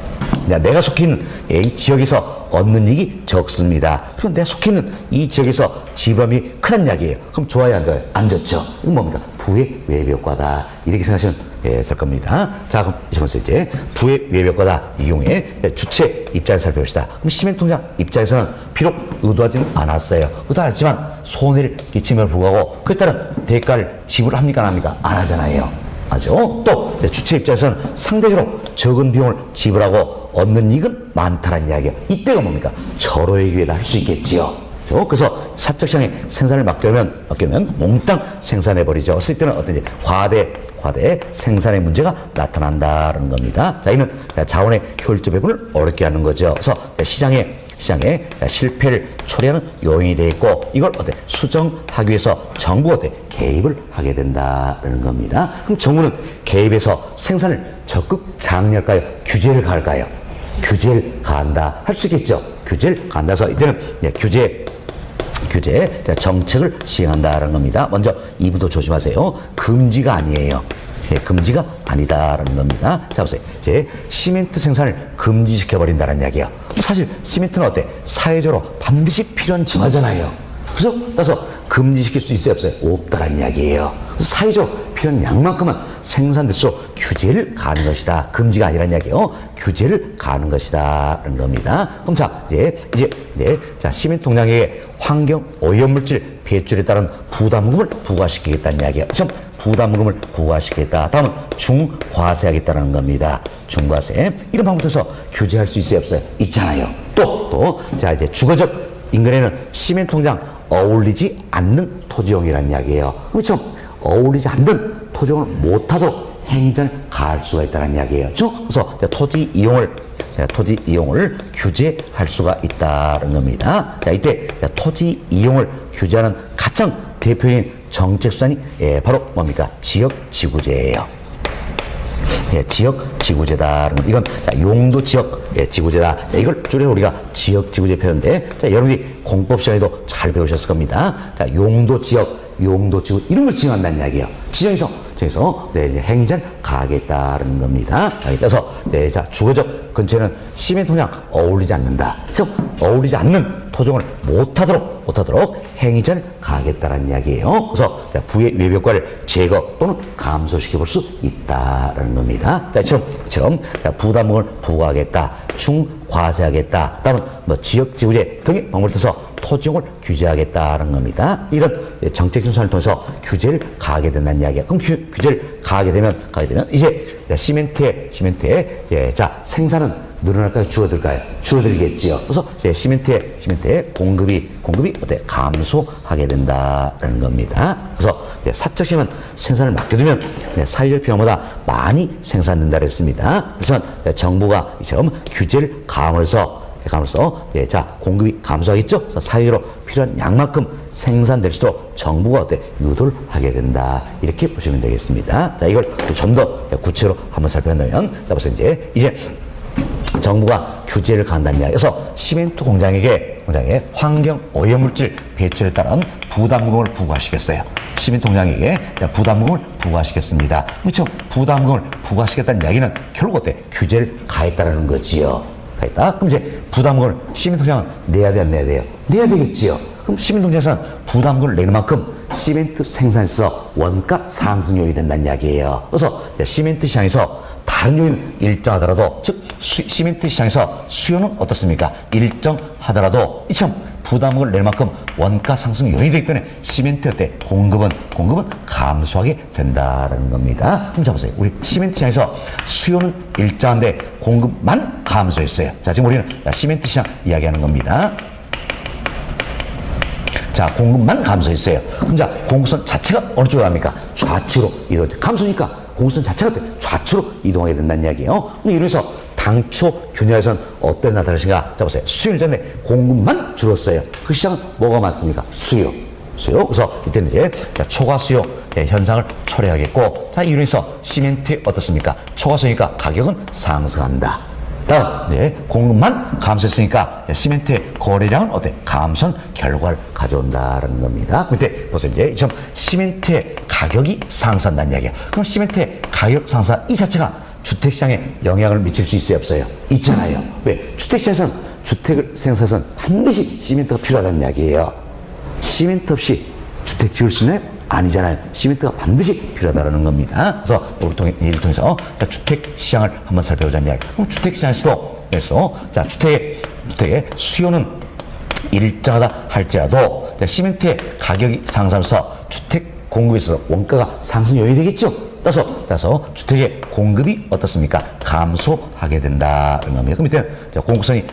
내가 속해 있는 이 지역에서 얻는 이익이 적습니다. 그럼 내가 속해 있는 이 지역에서 지불함이 크다는 이야기예요. 그럼 좋아요, 안 좋아요? 안 좋죠. 이건 뭡니까? 부의 외벽과다. 이렇게 생각하시면 될 겁니다. 자, 그럼 이제 부의 외벽과다 이 경우에 주체 입장에서 살펴봅시다. 그럼 시멘트 통장 입장에서는 비록 의도하지는 않았어요. 의도하지만 손해를 끼침을 불구하고 그에 따른 대가를 지불합니까, 안 합니까? 안 하잖아요. 맞죠? 또 주체 입장에서는 상대적으로 적은 비용을 지불하고 얻는 이익은 많다는 이야기예요. 이때가 뭡니까? 절호의 기회다 할 수 있겠지요. 그래서 사적 시장에 생산을 맡기면 몽땅 생산해버리죠. 그럴 때는 어떤지 과대 생산의 문제가 나타난다는 겁니다. 자, 이는 자원의 효율적 배분을 어렵게 하는 거죠. 그래서 시장에 실패를 초래하는 요인이 되어 있고 이걸 수정하기 위해서 정부가 개입을 하게 된다는 겁니다. 그럼 정부는 개입해서 생산을 적극 장려할까요? 규제를 가할까요? 규제를 가한다 할 수 있겠죠. 규제를 가한다서 이때는 규제 정책을 시행한다는 겁니다. 먼저 이부도 조심하세요. 금지가 아니에요. 금지가 아니다라는 겁니다. 자, 보세요. 이제 시멘트 생산을 금지시켜버린다는 이야기예요. 사실 시멘트는 사회적으로 반드시 필요한 재화잖아요. 그래서 따라서 금지시킬 수 있어요, 없어요? 없다라는 이야기예요. 사회적으로 필요한 양만큼만 생산될수록 규제를 가하는 것이다. 금지가 아니라는 이야기예요. 규제를 가하는 것이다라는 겁니다. 그럼 자, 자, 시멘트 통장에 환경 오염물질 배출에 따른 부담금을 부과시키겠다는 이야기예요. 부담금을 부과시키겠다. 다음은 중과세하겠다는 겁니다. 중과세. 이런 방법을 통해서 규제할 수 있어요, 없어요? 있잖아요. 자, 이제 주거적 인근에는 시멘트 통장 어울리지 않는 토지용이라는 이야기예요. 그렇죠? 어울리지 않는 토지용을 못하도록 행정을 가할 수가 있다는 이야기예요. 그래서 토지 이용을 규제할 수가 있다는 겁니다. 자, 이때 토지 이용을 규제하는 가장 대표적인 정책 수단이 바로 뭡니까? 지역지구제예요. 지역지구제다. 이건 용도 지역지구제다. 이걸 줄여 우리가 지역지구제 표현인데, 여러분이 공법 시간에도 잘 배우셨을 겁니다. 자, 용도지구 이런 걸 지정한다는 이야기예요. 지정해서 행위자를 가하겠다는 겁니다. 그래서 자, 주거적 근처에는 시멘트 통장 어울리지 않는다. 그래서 어울리지 않는 토종을 못하도록 행위자를 가하겠다는 이야기예요. 그래서 부의 외벽과를 제거 또는 감소시켜 볼 수 있다라는 겁니다. 자, 이처럼 부담금을 부과하겠다, 중과세하겠다, 다음은 지역지구제 등의 방법을 통해서 토지용을 규제하겠다는 겁니다. 이런 정책 순서를 통해서 규제를 가하게 된다는 이야기야. 그럼 규제를 가하게 되면 이제 시멘트의 자, 생산은 늘어날까요? 줄어들까요? 줄어들겠지요. 그래서 시멘트의 공급이 감소하게 된다는 겁니다. 그래서 사적시면 생산을 맡겨두면 사회적 필요보다 많이 생산된다 그랬습니다. 그렇지만 정부가 이처럼 규제를 강화해서 자, 공급이 감소하겠죠? 그래서 사회적으로 필요한 양만큼 생산될 수 있도록 정부가 유도를 하게 된다. 이렇게 보시면 되겠습니다. 자, 이걸 좀 더 구체적으로 한번 살펴본다면, 자, 벌써 이제 정부가 규제를 가한다는 이야기. 그래서 시멘트 공장에 환경 오염물질 배출에 따른 부담금을 부과시켰어요. 시멘트 공장에게 부담금을 부과시켰습니다. 그렇죠? 부담금을 부과시켰다는 이야기는 결국 규제를 가했다는 거지요. 그럼 이제 부담금을 시멘트 공장은 내야 돼, 안 내야 돼요? 내야 되겠지요. 그럼 시멘트 공장에서는 부담금을 내는 만큼 시멘트 생산에서 원가 상승 요인이 된다는 이야기예요. 그래서 시멘트 시장에서 다른 요인은 일정하더라도, 즉 시멘트 시장에서 수요는 어떻습니까? 일정하더라도 이처럼 부담을 낼 만큼 원가 상승 요인이 되기 때문에 시멘트 때 공급은 감소하게 된다라는 겁니다. 그럼 자 보세요. 우리 시멘트 시장에서 수요는 일정한데 공급만 감소했어요. 자, 지금 우리는 시멘트 시장 이야기하는 겁니다. 자, 공급만 감소했어요. 그럼 자, 공급선 자체가 어느 쪽으로 갑니까? 좌측으로 이동해. 감소니까 공급선 자체가 좌측으로 이동하게 된다는 이야기예요. 근데 이래서 당초 균형에서는 어떤 나타날 것인가? 자, 보세요. 수요일 전에 공급만 줄었어요. 그 시장은 뭐가 많습니까? 수요. 그래서 이때는 이제 초과 수요 현상을 초래하겠고, 자, 이래서 시멘트에 어떻습니까? 초과 수요니까 가격은 상승한다. 다음, 공급만 감소했으니까 시멘트의 거래량은 어때? 감소한 결과를 가져온다라는 겁니다. 그때 보세요. 이제 지금 시멘트의 가격이 상승한다는 이야기야. 그럼 시멘트의 가격 상승 이 자체가 주택시장에 영향을 미칠 수 있어요, 없어요? 있잖아요. 왜? 주택시장에서는 주택을 생산해서는 반드시 시멘트가 필요하다는 이야기예요. 시멘트 없이 주택 지을 수 있나요? 아니잖아요. 시멘트가 반드시 필요하다는 겁니다. 그래서 이를 통해서 주택 시장을 한번 살펴보자는 이야기. 그럼 주택 시장에서도 자, 주택의 수요는 일정하다 할지라도 시멘트의 가격이 상승하면서 주택 공급에 있어서 원가가 상승 요인이 되겠죠. 따라서 주택의 공급이 어떻습니까? 감소하게 된다는 겁니다. 그럼 이때는 공급선이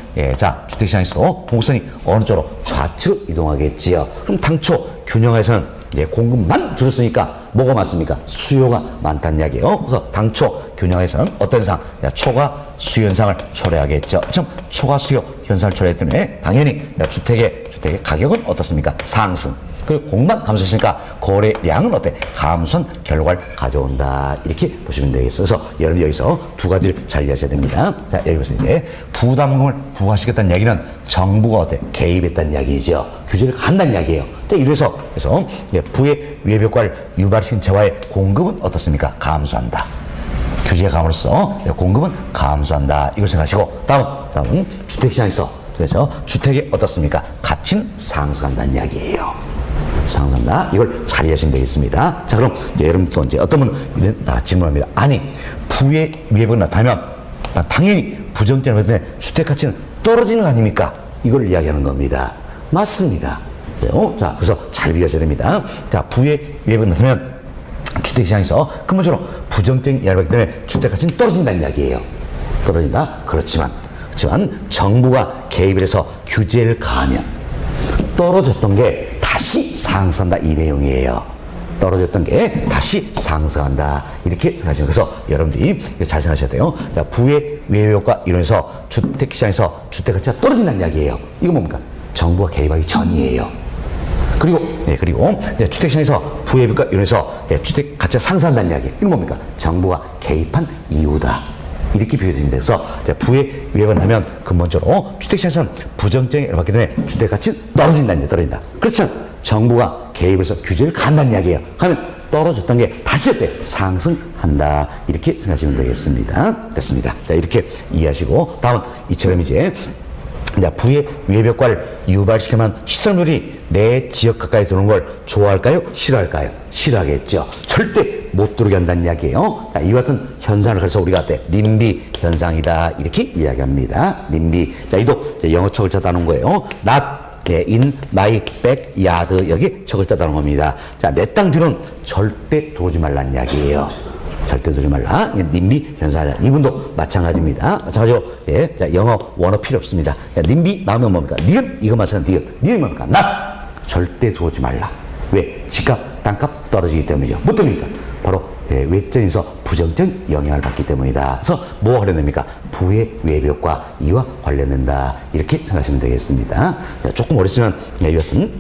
주택 시장에서도 공급선이 어느 쪽으로 좌측으로 이동하겠지요. 그럼 당초 균형에서는 공급만 줄었으니까 뭐가 많습니까? 수요가 많다는 이야기예요. 그래서 당초 균형에서는 어떤 현상? 초과 수요 현상을 초래하겠죠. 지금 초과 수요 현상을 초래하기 때문에 당연히 주택의 가격은 어떻습니까? 상승. 그리고 공급만 감소했으니까 거래량은 어때? 감소한 결과를 가져온다. 이렇게 보시면 되겠어요. 그래서 여러분 여기서 두 가지를 잘 이해하셔야 됩니다. 자, 여기 보세요. 이제 부담금을 부과시켰다는 이야기는 정부가 어때? 개입했다는 이야기죠. 규제를 한다는 이야기예요. 자, 그래서 부의 위협 효과를 유발시킨 재화의 공급은 어떻습니까? 감소한다. 규제가 감으로써 공급은 감소한다. 이걸 생각하시고 다음은 주택시장에서 그래서 주택이 어떻습니까? 가치는 상승한다는 이야기예요. 상승한다. 이걸 잘 이해하시면 되겠습니다. 자, 그럼 여러분도 이제 어떤 분은 질문합니다. 아니, 부의 위협이 나타나면 당연히 부정적인 때문에 주택 가치는 떨어지는 거 아닙니까? 이걸 이야기하는 겁니다. 맞습니다. 자, 그래서 잘 비교하셔야 됩니다. 자, 부의 위협이 나타나면 주택시장에서 근본적으로 부정적인 이야기이기 때문에 주택 가치는 떨어진다는 이야기예요. 떨어진다. 그렇지만 정부가 개입을 해서 규제를 가하면 떨어졌던 게 다시 상승한다 이 내용이에요. 떨어졌던 게 다시 상승한다 이렇게 생각하시면 그래서 여러분들이 잘 생각하셔야 돼요. 부의 위협 효과 이론에서 주택시장에서 주택 가치가 떨어진다는 이야기예요. 이거 뭡니까? 정부가 개입하기 전이에요. 그리고 주택시장에서 부의 효과 이론에서 주택 가치가 상승한다는 이야기. 이건 뭡니까? 정부가 개입한 이유다. 이렇게 비교됩니다. 그래서 부의 위협을 하면 근본적으로 주택시장에서는 부정적인 받기 때문에 주택 가치는 떨어진다. 그렇지만 정부가 개입해서 규제를 간다는 이야기예요. 그러면 떨어졌던 게 다시 상승한다. 이렇게 생각하시면 되겠습니다. 됐습니다. 자, 이렇게 이해하시고 다음 이처럼 이제 부의 위협 효과를 유발시키면 시설물이 내 지역 가까이 들어오는 걸 좋아할까요? 싫어할까요? 싫어하겠죠. 절대 못 들어오게 한다는 이야기예요. 자, 이와 같은 현상을 그래서 우리가 님비 현상이다 이렇게 이야기합니다. 님비. 자, 이도 영어 첫 글자 따놓은 거예요. not in my backyard 여기 첫 글자 따놓은 겁니다. 자, 내 땅 뒤로는 절대 들어오지 말라는 이야기예요. 절대 들어오지 말라. 님비 현상이다. 이분도 마찬가지입니다. 마찬가지로 자, 영어 원어 필요 없습니다. 님비 나오면 뭡니까? 니은 이것만 쓰는 니은 뭡니까? not 절대 들어오지 말라. 왜? 집값, 땅값 떨어지기 때문이죠. 뭐 때문입니까? 바로 외적인서 부정적인 영향을 받기 때문이다. 그래서 뭐가 관련됩니까? 부의 위협 효과 이와 관련된다. 이렇게 생각하시면 되겠습니다. 조금 어렸으면 이 같은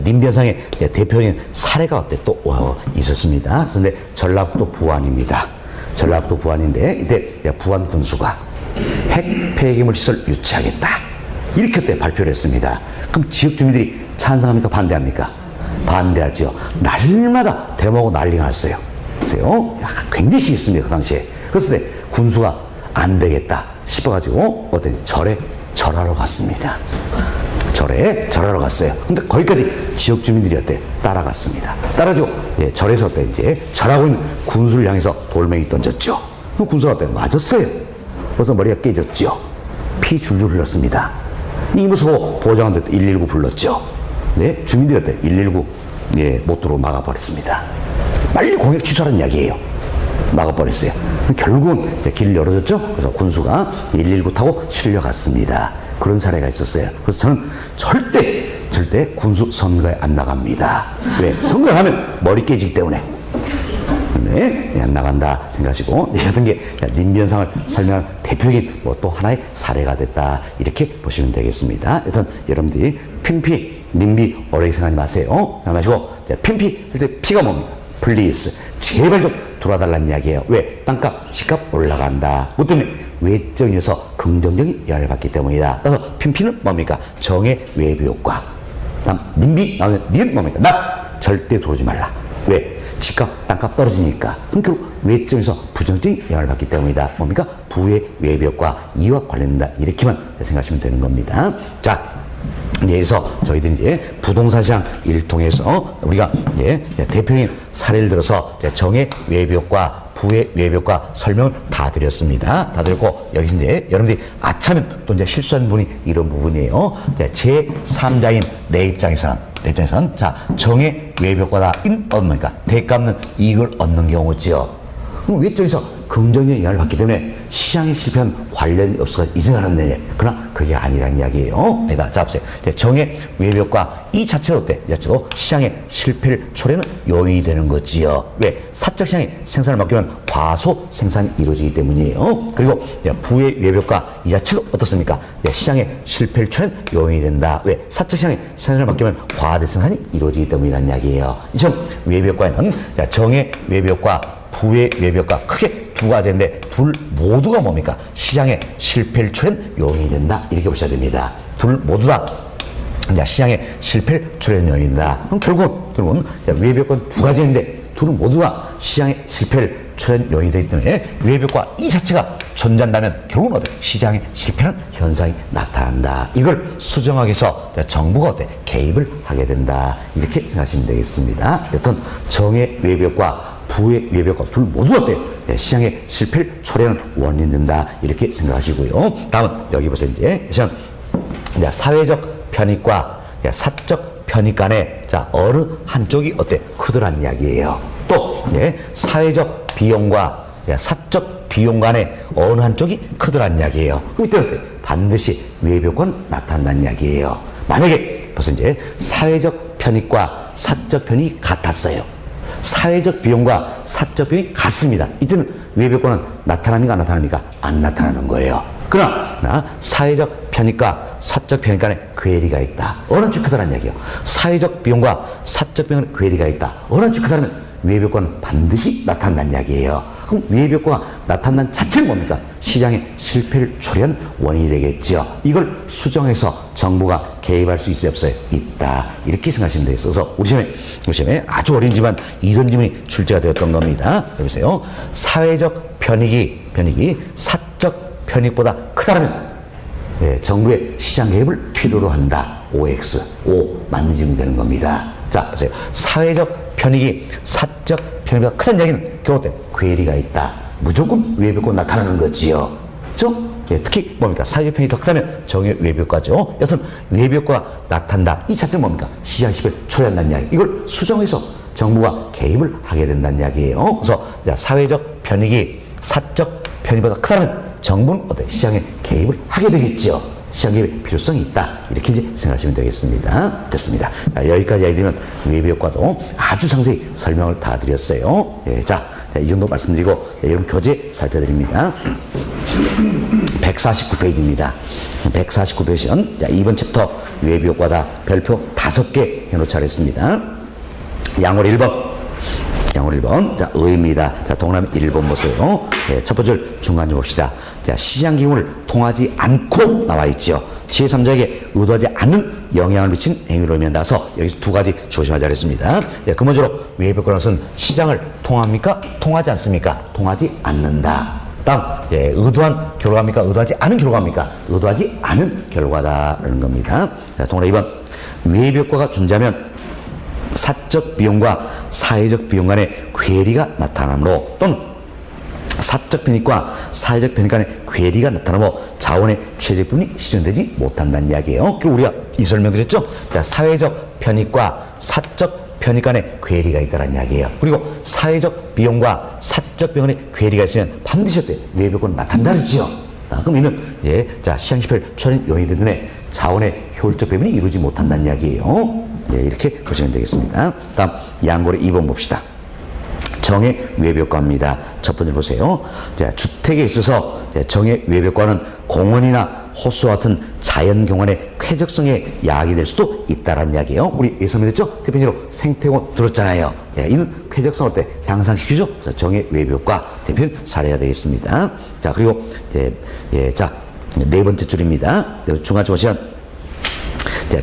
님비 현상의 대표적인 사례가 또 있었습니다. 그런데 전라북도 부안입니다. 전라북도 부안인데 이때 부안 군수가 핵 폐기물 시설 유치하겠다. 이렇게 발표를 했습니다. 그럼 지역 주민들이 찬성합니까? 반대합니까? 반대하죠. 날마다 데모하고 난리가 났어요. 굉장히 심했습니다. 그 당시에. 그랬을 때 군수가 안 되겠다 싶어가지고 절하러 갔습니다. 절하러 갔어요. 근데 거기까지 지역 주민들이 따라갔습니다. 따라가지고 절에서 이제 절하고 있는 군수를 향해서 돌멩이 던졌죠. 그 군수가 맞았어요. 그래서 머리가 깨졌죠. 피 줄줄 흘렀습니다. 이 모습 보좌관들 119 불렀죠. 네, 주민들이 어때? 119 예, 못 들어오고 막아버렸습니다. 빨리 공격 취소하는 이야기예요. 막아버렸어요. 결국은 길을 열어줬죠. 그래서 군수가 119 타고 실려갔습니다. 그런 사례가 있었어요. 그래서 저는 절대 군수 선거에 안 나갑니다. 왜? 선거를 하면 머리 깨지기 때문에. 네, 안 나간다 생각하시고, 네, 어떤 게 님변상을 설명한 대표적인 또 하나의 사례가 됐다, 이렇게 보시면 되겠습니다. 여튼 여러분들이 핀피, 님비 오래 생각하지 마세요. 생각하시고, 핀피 할 때 피가 뭡니까? 플리즈, 제발 좀 돌아달라는 이야기예요. 왜? 땅값, 집값 올라간다. 뭐 때문에? 외적에서 긍정적인 영향을 받기 때문이다. 그래서 핀피는 뭡니까? 정의 외부 효과. 다음 님비 나오면 니은 뭡니까? 나 절대 들어오지 말라. 왜? 집값, 땅값 떨어지니까. 그럼 결국 외적에서 부정적인 영향을 받기 때문이다. 뭡니까? 부의 외부 효과, 이와 관련된다. 이렇게만 생각하시면 되는 겁니다. 자, 그래서 저희들이 이제 부동산 시장 일통해서 우리가 이제 대표적인 사례를 들어서 정의 외부 효과, 부의 외부 효과 설명을 다 드렸습니다. 다 드렸고, 여기 이제 여러분들이 아차면 또 이제 실수한 부분이 이런 부분이에요. 제 3자인 내 입장에서는 자, 정의 외부 효과다. 뭡니까? 대값는 이익을 얻는 경우지요. 그럼 외적에서 긍정적인 영향을 받기 때문에 시장에 실패한 관련이 없어서 이 생각을 하는데, 그러나 그게 아니라는 이야기예요. 자, 보세요. 정의 외부 효과 이 자체로 어때? 이 자체로 시장의 실패를 초래하는 요인이 되는 거지요. 왜? 사적 시장에 생산을 맡기면 과소 생산이 이루어지기 때문이에요. 그리고 부의 외부 효과 이 자체로 어떻습니까? 시장의 실패를 초래하는 요인이 된다. 왜? 사적 시장에 생산을 맡기면 과대 생산이 이루어지기 때문이라는 이야기예요. 이처럼 외부 효과에는 정의 외부 효과, 부의 외부 효과 크게 두 가지인데, 둘 모두가 뭡니까? 시장의 실패를 초래한 요인이 된다. 이렇게 보셔야 됩니다. 둘 모두 다 시장의 실패를 초래한 요인이다. 그럼 결국은 외부 효과는 두 가지인데, 둘은 모두가 시장의 실패를 초래한 요인이 되기 때문에 외부 효과 이 자체가 존재한다면 결국은 어때? 시장의 실패는 현상이 나타난다. 이걸 수정하기 위해서 정부가 어때? 개입을 하게 된다. 이렇게 생각하시면 되겠습니다. 여튼 정의 외부 효과, 부의 외부 효과 둘 모두 어때요? 시장의 실패를 초래하는 원인이 된다. 이렇게 생각하시고요. 다음은 여기 보세요. 이제 사회적 편익과 사적 편익 간에 어느 한쪽이 어때? 크더란 이야기예요. 또 사회적 비용과 사적 비용 간에 어느 한쪽이 크더란 이야기예요. 그럼 이때 어때? 반드시 외부 효과는 나타난다는 이야기예요. 만약에 벌써 이제 사회적 편익과 사적 편익이 같았어요. 사회적 비용과 사적 비용이 같습니다. 이때는 외부 효과는 나타납니까? 안 나타납니까? 안 나타나는 거예요. 그러나 사회적 편익과 사적 편익 간에 괴리가 있다. 어느 한쪽이 크다는 이야기예요. 사회적 비용과 사적 비용에 괴리가 있다. 어느 한쪽이 크다면 외부 효과는 반드시 나타난다는 이야기예요. 그럼 외부 효과가 나타난다는 자체는 뭡니까? 시장의 실패를 초래한 원인이 되겠죠. 이걸 수정해서 정부가 개입할 수 있어요, 없어요? 있다. 이렇게 생각하시면 되겠어서 우리 시험에 아주 어린지만 이런 질문이 출제가 되었던 겁니다. 여보세요. 사회적 편익이 사적 편익보다 크다면 정부의 시장 개입을 필요로 한다. OX, O 맞는 질문이 되는 겁니다. 자, 보세요. 사회적 편익이 사적 편익보다 크다는 얘기는 결국 때 괴리가 있다. 무조건 외부 효과가 나타나는 거지요. 그렇죠? 특히 뭡니까? 사회적 편익이 더 크다면 정의 외부 효과죠. 여튼 외부 효과가 나타난다. 이 자체는 뭡니까? 시장 실패를 초래한다는 이야기. 이걸 수정해서 정부가 개입을 하게 된다는 이야기예요. 그래서 사회적 편익이 사적 편익보다 크다면 정부는 어때? 시장에 개입을 하게 되겠죠. 시장 개입의 필요성이 있다. 이렇게 이제 생각하시면 되겠습니다. 됐습니다. 자, 여기까지 얘기드리면 외부 효과도 아주 상세히 설명을 다 드렸어요. 자, 이 정도 말씀드리고 여러분 교재 살펴드립니다. 149페이지입니다. 149페이지는 이번 챕터 외부 효과다. 별표 5개 해놓지 않았습니다. 양월 1번. 자, 의입니다. 자, 동그라미 1번 보세요. 첫 번째 줄 중간 좀 봅시다. 자, 시장 기운을 통하지 않고 나와 있죠. 제3자에게 의도하지 않는 영향을 미치는 행위로 의미한다서 여기서 두 가지 조심하자 그랬습니다. 근본적으로 외부 효과는 시장을 통합니까? 통하지 않습니까? 통하지 않는다. 다음, 의도한 결과입니까? 의도하지 않은 결과입니까? 의도하지 않은 결과다라는 겁니다. 자, 동그라미 2번. 외부 효과가 존재하면 사적 비용과 사회적 비용 간의 괴리가 나타나므로 또는 사적 편익과 사회적 편익 간의 괴리가 나타나고 자원의 최적 부분이 실현되지 못한다는 이야기예요. 그리고 우리가 이 설명드렸죠. 자, 사회적 편익과 사적 편익 간의 괴리가 있다는 이야기예요. 그리고 사회적 비용과 사적 비용 간의 괴리가 있으면 반드시 어때? 외벽은 나타난다 그랬죠. 그럼 이는 자, 시장 실패를 초래한 요인이 때문에 자원의 효율적 배분이 이루어지지 못한다는 이야기예요. 이렇게 보시면 되겠습니다. 다음 양고래 2번 봅시다. 정의 외벽과입니다. 첫 번째 보세요. 자, 주택에 있어서 정의 외벽과는 공원이나 호수와 같은 자연 경관의 쾌적성에 야악이 될 수도 있다라는 이야기예요. 우리 예서 말했죠? 대표적으로 생태공원 들었잖아요. 이는 쾌적성을 때 향상시키죠. 그래서 정의 외벽과 대표 사례가 되겠습니다. 자, 그리고 자, 네 번째 줄입니다. 중간쯤 보시면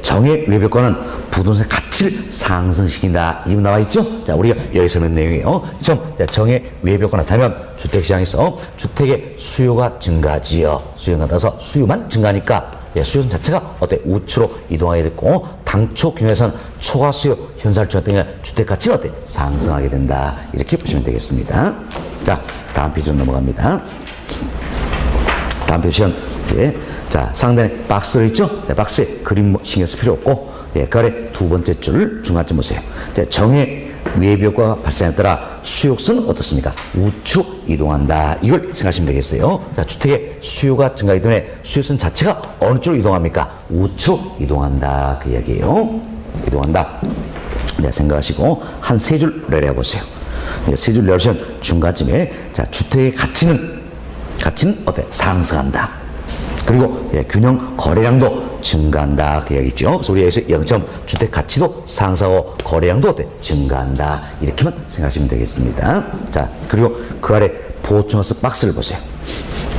정의 외벽과는 부동산의 가치를 상승시킨다. 이거 나와 있죠? 자, 우리가 여기 설명 내용이에요. 처음, 정의 외벽과 나타나면 주택시장에서 주택의 수요가 증가하지요. 수요가 나타나서 수요만 증가하니까 수요 자체가 어때? 우측으로 이동하게 됐고, 당초 균형에서는 초과 수요 현상을 주었더니 주택 가치는 어때? 상승하게 된다. 이렇게 보시면 되겠습니다. 자, 다음 페이지로 넘어갑니다. 다음 페이지는 자, 상단에 박스를 있죠? 박스에 그림 신경 쓸 필요 없고, 그 아래 두 번째 줄 중간쯤 보세요. 정의 외벽과 발생에 따라 수요성은 어떻습니까? 우측으로 이동한다. 이걸 생각하시면 되겠어요. 자, 주택의 수요가 증가하기 때문에 수요성 자체가 어느 쪽으로 이동합니까? 우측으로 이동한다. 그 이야기예요. 이동한다. 생각하시고 한 세 줄 내려보세요. 세 줄 내려보시면 중간쯤에 자, 주택의 가치는 어때? 상승한다. 그리고 균형 거래량도 증가한다. 그 얘기죠. 그래서 우리 여기서 0점 주택 가치도 상승하고 거래량도 어때? 증가한다. 이렇게만 생각하시면 되겠습니다. 자, 그리고 그 아래 보충해서 박스를 보세요.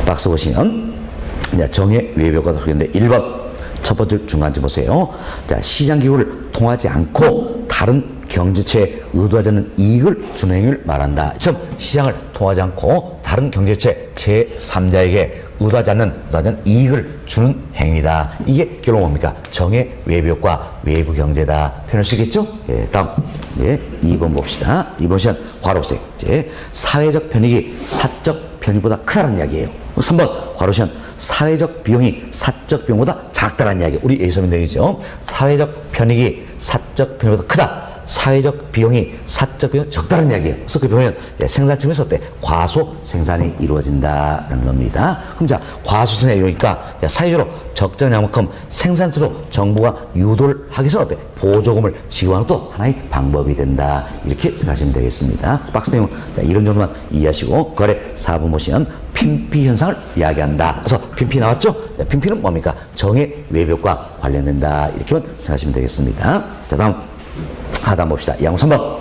박스 보시면 정의 외벽과 소개인데 1번 첫 번째 중간쯤 보세요. 자, 시장 기구를 통하지 않고 다른 경제체에 의도하지 않는 이익을 주는 행위를 말한다. 처음 시장을 통하지 않고 다른 경제체 제3자에게 의도하지 않는 이익을 주는 행위다. 이게 결론 뭡니까? 정의 외벽과 외부 경제다. 표현할 수 있겠죠? 다음 2번 봅시다. 2번 시간 괄호색 사회적 편익이 사적 편익보다 크다는 이야기예요. 3번 괄호시간 사회적 비용이 사적 비용보다 작다는 이야기. 우리 여기서 되겠죠? 사회적 편익이 사적 편익보다 크다. 사회적 비용이 사적 비용이 적다는 이야기예요. 그래서 그 보면 생산 측면에서 어때? 과소 생산이 이루어진다는 겁니다. 그럼 자, 과소 생산이 이루니까 사회적으로 적정한 만큼 생산토록 정부가 유도를 하기 위해서 어때? 보조금을 지급하는 것도 하나의 방법이 된다. 이렇게 생각하시면 되겠습니다. 박스 내용 이런 정도만 이해하시고 그 아래 4번 보시면 핀피 현상을 이야기한다. 그래서 핀피 나왔죠? 핀피는 뭡니까? 정의 외벽과 관련된다. 이렇게만 생각하시면 되겠습니다. 자, 다음 하단 봅시다. 양호 3번.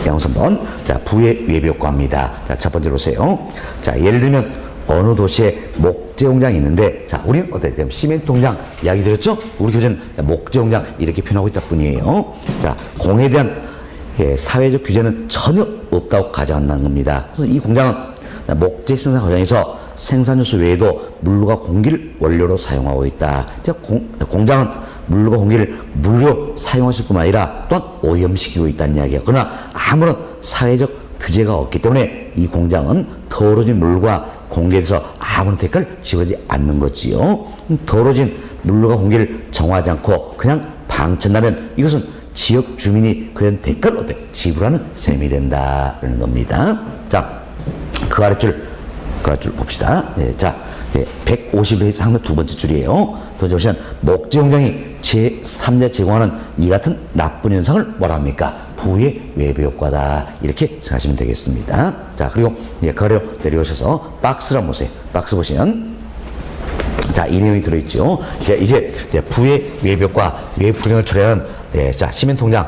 양호 3번. 자, 부의 외벽과입니다. 자, 첫 번째로 보세요. 자, 예를 들면 어느 도시에 목재 공장이 있는데, 자, 우리는 어때? 지금 시멘트 공장 이야기 드렸죠? 우리 교재는 목재 공장 이렇게 표현하고 있다 뿐이에요. 자, 공에 대한 사회적 규제는 전혀 없다고 가정한다는 겁니다. 그래서 이 공장은 목재 생산 과정에서 생산 요소 외에도 물과 공기를 원료로 사용하고 있다. 공장은 물과 공기를 물로 사용하실 뿐만 아니라 또한 오염시키고 있다는 이야기예요. 그러나 아무런 사회적 규제가 없기 때문에 이 공장은 더러워진 물과 공기에 대해서 아무런 대가를 지불하지 않는 거지요. 더러워진 물과 공기를 정화하지 않고 그냥 방치한다면 이것은 지역 주민이 그런 대가를 어때? 지불하는 셈이 된다는 겁니다. 자, 그 아래줄 봅시다. 자, 150페이지 상단 두 번째 줄이에요. 두 번째 보시면 목재 공장이 제3자 제공하는 이 같은 나쁜 현상을 뭐라 합니까? 부의 외부 효과다. 이렇게 생각하시면 되겠습니다. 자, 그리고 그 아래로 내려오셔서 박스를 한번 보세요. 박스 보시면 자, 이 내용이 들어있죠. 이제 부의 외부 효과, 외부 불량을 초래하는 자, 시멘트 공장,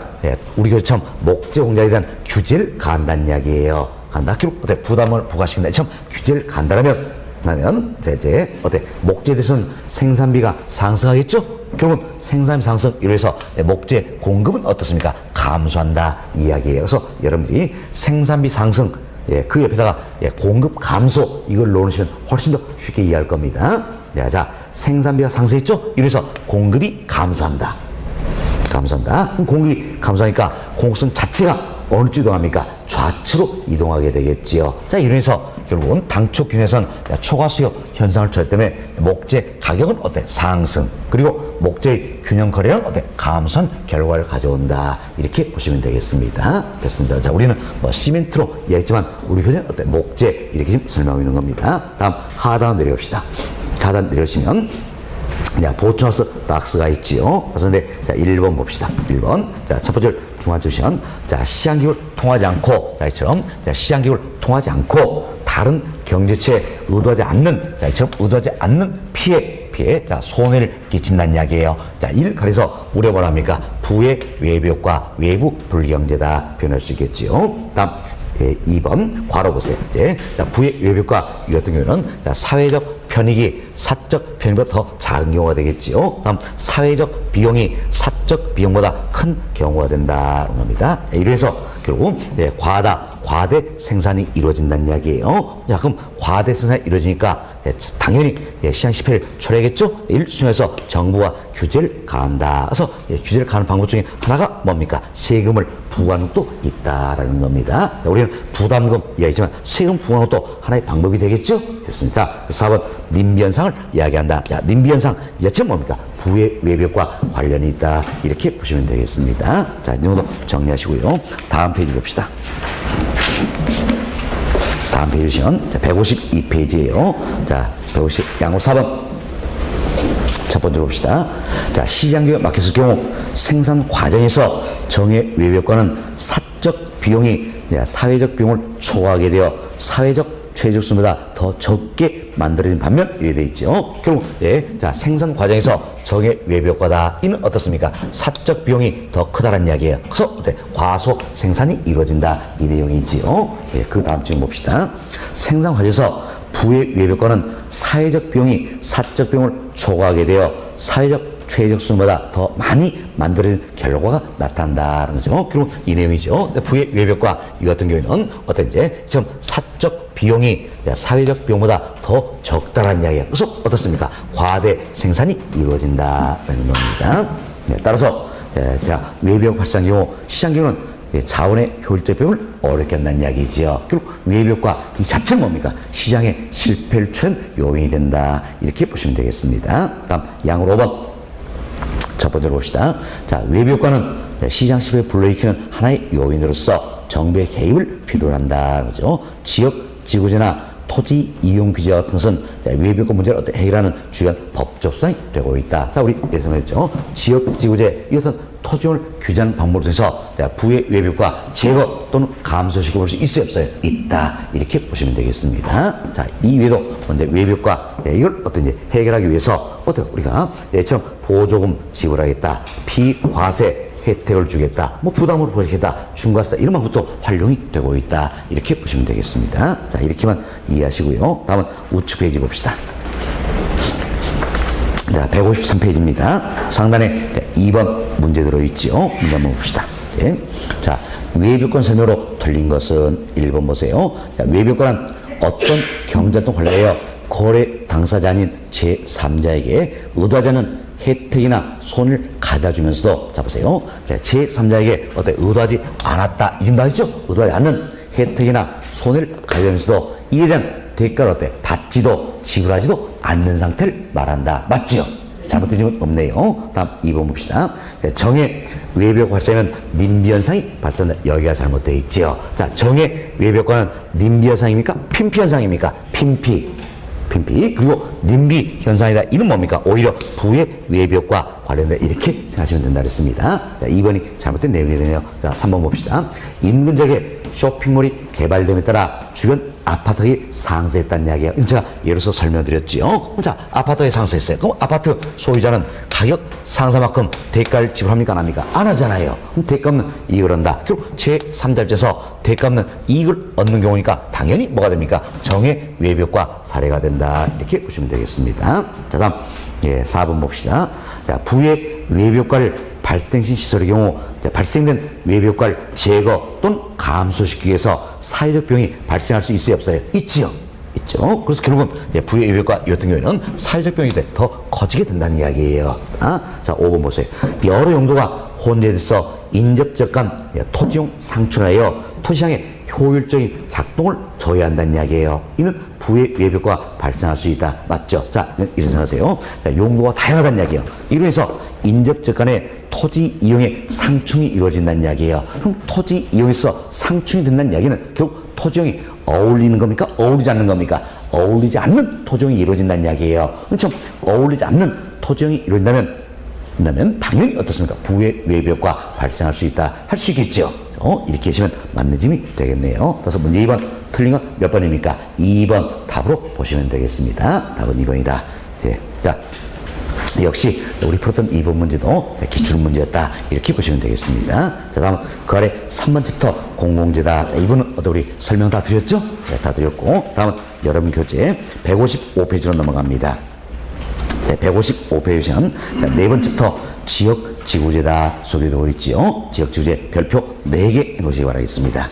우리 교수처럼 목재 공장에 대한 규제를 가한다는 이야기예요. 간다. 어때? 부담을 부과시킨다. 참 규제를 간다라면 이제 어때? 목재에 대해서는 생산비가 상승하겠죠? 결국은 생산비 상승 이래서 목재 공급은 어떻습니까? 감소한다 이야기예요. 그래서 여러분들이 생산비 상승 그 옆에다가 공급 감소 이걸 넣으시면 훨씬 더 쉽게 이해할 겁니다. 자, 생산비가 상승했죠? 이래서 공급이 감소한다. 그럼 공급이 감소하니까 공급선 자체가 어느 쪽으로 이동합니까? 좌측으로 이동하게 되겠지요. 자, 이러면서 결국은 당초 균에선 초과 수요 현상을 초래 때문에 목재 가격은 어때? 상승. 그리고 목재의 균형 거래량 어때? 감소한 결과를 가져온다. 이렇게 보시면 되겠습니다. 됐습니다. 자, 우리는 뭐 시멘트로 이야기했지만 우리 교재는 어때? 목재 이렇게 지금 설명하고 있는 겁니다. 다음 하단 내려봅시다. 하단 내려오시면 보충하우스 박스가 있지요. 그래서 자, 1번 봅시다. 1번. 자, 첫 번째 중앙주시면 자, 시장기울 통하지 않고 자, 이처럼 자, 시장기울 통하지 않고 다른 경제체에 의도하지 않는 자, 이처럼 의도하지 않는 피해 자, 손해를 끼친다는 이야기예요. 자, 이를 가려서 우리가 뭐라 합니까? 부의 외부 효과, 외부 불경제다 표현할 수 있겠지요. 다음 2번 괄호 보세요. 자, 부의 외부 효과 이 같은 경우는 자, 사회적 편익이 사적 편익보다 더 작은 경우가 되겠지요. 다음 사회적 비용이 사적 비용보다 큰 경우가 된다는 겁니다. 이래서 결국 과대 생산이 이루어진다는 이야기예요. 자, 그럼 과대 생산이 이루어지니까 당연히 시장 실패를 초래하겠죠. 이를 중에서 정부가 규제를 가한다. 그래서 규제를 가하는 방법 중에 하나가 뭡니까? 세금을 부과하는 것도 있다라는 겁니다. 자, 우리는 부담금 이야기지만 세금 부과하는 것도 하나의 방법이 되겠죠. 됐습니다. 4번 님비 현상을 이야기한다. 자, 님비 현상 이 자체는 뭡니까? 부의 외벽과 관련이 있다. 이렇게 보시면 되겠습니다. 자, 이 정도 정리하시고요. 다음 페이지 봅시다. 다음 페이지 보시면 152페이지예요. 자, 150 양호 4번. 첫 번째로 봅시다. 자, 시장규에 막혔을 경우 생산 과정에서 정의 외벽과는 사적 비용이 사회적 비용을 초과하게 되어 사회적 최적수보다 더 적게 만들어진 반면 이렇게 되어 있죠. 결국 자, 생산 과정에서 정의 외벽과다. 이는 어떻습니까? 사적 비용이 더 크다는 이야기예요. 그래서 어때? 과소 생산이 이루어진다. 이 내용이지요. 그 다음 중 봅시다. 생산 과정에서 부의 외벽과는 사회적 비용이 사적 비용을 초과하게 되어 사회적 최적 수보다 더 많이 만들어진 결과가 나타난다는 거죠. 결국 이 내용이죠. 부의 외벽과 이 같은 경우에는 어떤지 지금 사적 비용이 사회적 비용보다 더 적다라는 이야기예요. 그래서 어떻습니까? 과대 생산이 이루어진다는 겁니다. 따라서 자, 외벽 발생 경우 시장 경우는 자원의 효율적 비용을 어렵게 한다는 이야기지요. 결국 외벽과 이 자체는 뭡니까? 시장의 실패를 초래한 요인이 된다. 이렇게 보시면 되겠습니다. 다음 양으로 5번. 첫 번째로 봅시다. 자, 외벽과는 시장 실패를 불러일으키는 하나의 요인으로서 정부의 개입을 필요로 한다. 그죠? 지역, 지구제나 토지 이용 규제 같은 것은 외벽과 문제를 어떻게 해결하는 주요한 법적 수단이 되고 있다. 자, 우리 예상했죠. 지역, 지구제, 이것은 토지를 규제하는 방법으로 해서 부의 외벽과 제거 또는 감소시켜 볼 수 있어요, 없어요? 있다. 이렇게 보시면 되겠습니다. 자, 이 외에도 먼저 외벽과 이걸 어떤지 해결하기 위해서 어떻게 우리가 예처럼 보조금 지불하겠다, 피과세 혜택을 주겠다, 뭐 부담으로 보시겠다, 중과세다 이런 방법도 활용이 되고 있다. 이렇게 보시면 되겠습니다. 자, 이렇게만 이해하시고요. 다음은 우측 페이지 봅시다. 자, 153페이지입니다. 상단에 2번 문제 들어있죠. 문제 한번 봅시다. 자, 외벽권 설명으로 틀린 것은 1번 보세요. 자, 외벽권은 어떤 경제활동 관리하여 거래 당사자 아닌 제3자에게 의도하지 않은 혜택이나 손을 가져주면서도 자 보세요. 제3자에게 어때 의도하지 않았다. 이 정도 하죠? 의도하지 않는 혜택이나 손을 가져주면서도 이에 대한 대가를 어때 받지도 지불하지도 않는 상태를 말한다. 맞지요? 잘못된 점은 없네요. 다음 2번 봅시다. 정의 외벽 발생은 님비 현상이 발생한다. 여기가 잘못되어 있지요. 자, 정의 외벽과는 님비 현상입니까? 핀피 현상입니까? 핀피. 그리고 님비 현상이다. 이는 뭡니까? 오히려 부의 외벽과 관련된 이렇게 생각하시면 된다 그랬습니다. 자, 2번이 잘못된 내용이 되네요. 자, 3번 봅시다. 인근 지역에 쇼핑몰이 개발됨에 따라 주변 아파트가 상승했다는 이야기예요. 제가 예를 들어서 설명드렸지요. 자, 아파트에 상승했어요. 그럼 아파트 소유자는 가격 상승만큼 대가를 지불합니까? 안 합니까? 안 하잖아요. 그럼 대가 없는 이익을 얻는다. 결국 제3자 입장에서 대가 없는 이익을 얻는 경우니까 당연히 뭐가 됩니까? 정의 외벽과 사례가 된다. 이렇게 보시면 되겠습니다. 자, 다음 4번 봅시다. 자, 부의 외벽과를 발생신 시설의 경우 발생된 외벽과를 제거 또는 감소시키기 위해서 사회적 비용이 발생할 수 있어요, 없어요? 있지요. 있죠. 그래서 결국은 부의 외벽과 이 같은 경우에는 사회적 비용이 더 커지게 된다는 이야기예요. 자, 5번 보세요. 여러 용도가 혼재돼서 인접적간 토지용 상출하여 토지시장의 효율적인 작동을 둬야 한다는 이야기예요. 이는 부의 외벽과 발생할 수 있다. 맞죠? 자, 이런 생각하세요. 자, 용도가 다양하다는 이야기예요. 이로해서 인접적 간의 토지 이용의 상충이 이루어진다는 이야기예요. 그럼 토지 이용에서 상충이 된다는 이야기는 결국 토지용이 어울리는 겁니까? 어울리지 않는 겁니까? 어울리지 않는 토지용이 이루어진다는 이야기예요. 그럼 어울리지 않는 토지용이 이루어진다면 당연히 어떻습니까? 부의 외벽과 발생할 수 있다. 할 수 있겠죠. 이렇게 하시면 맞는 짐이 되겠네요. 그래서 문제 2번 틀린 건 몇 번입니까? 2번 답으로 보시면 되겠습니다. 답은 2번이다. 네. 자, 역시 우리 풀었던 2번 문제도 기출 문제였다. 이렇게 보시면 되겠습니다. 자, 다음은 그 아래 3번 챕터 공공재다. 이번은 우리 설명 다 드렸죠? 네, 다 드렸고 다음은 여러분 교재 155페이지로 넘어갑니다. 네, 155페이지는 네 번째 챕터 지역지구재다 속에 되어 있지요. 지역지구재 별표 4개 놓으시기 바라겠습니다.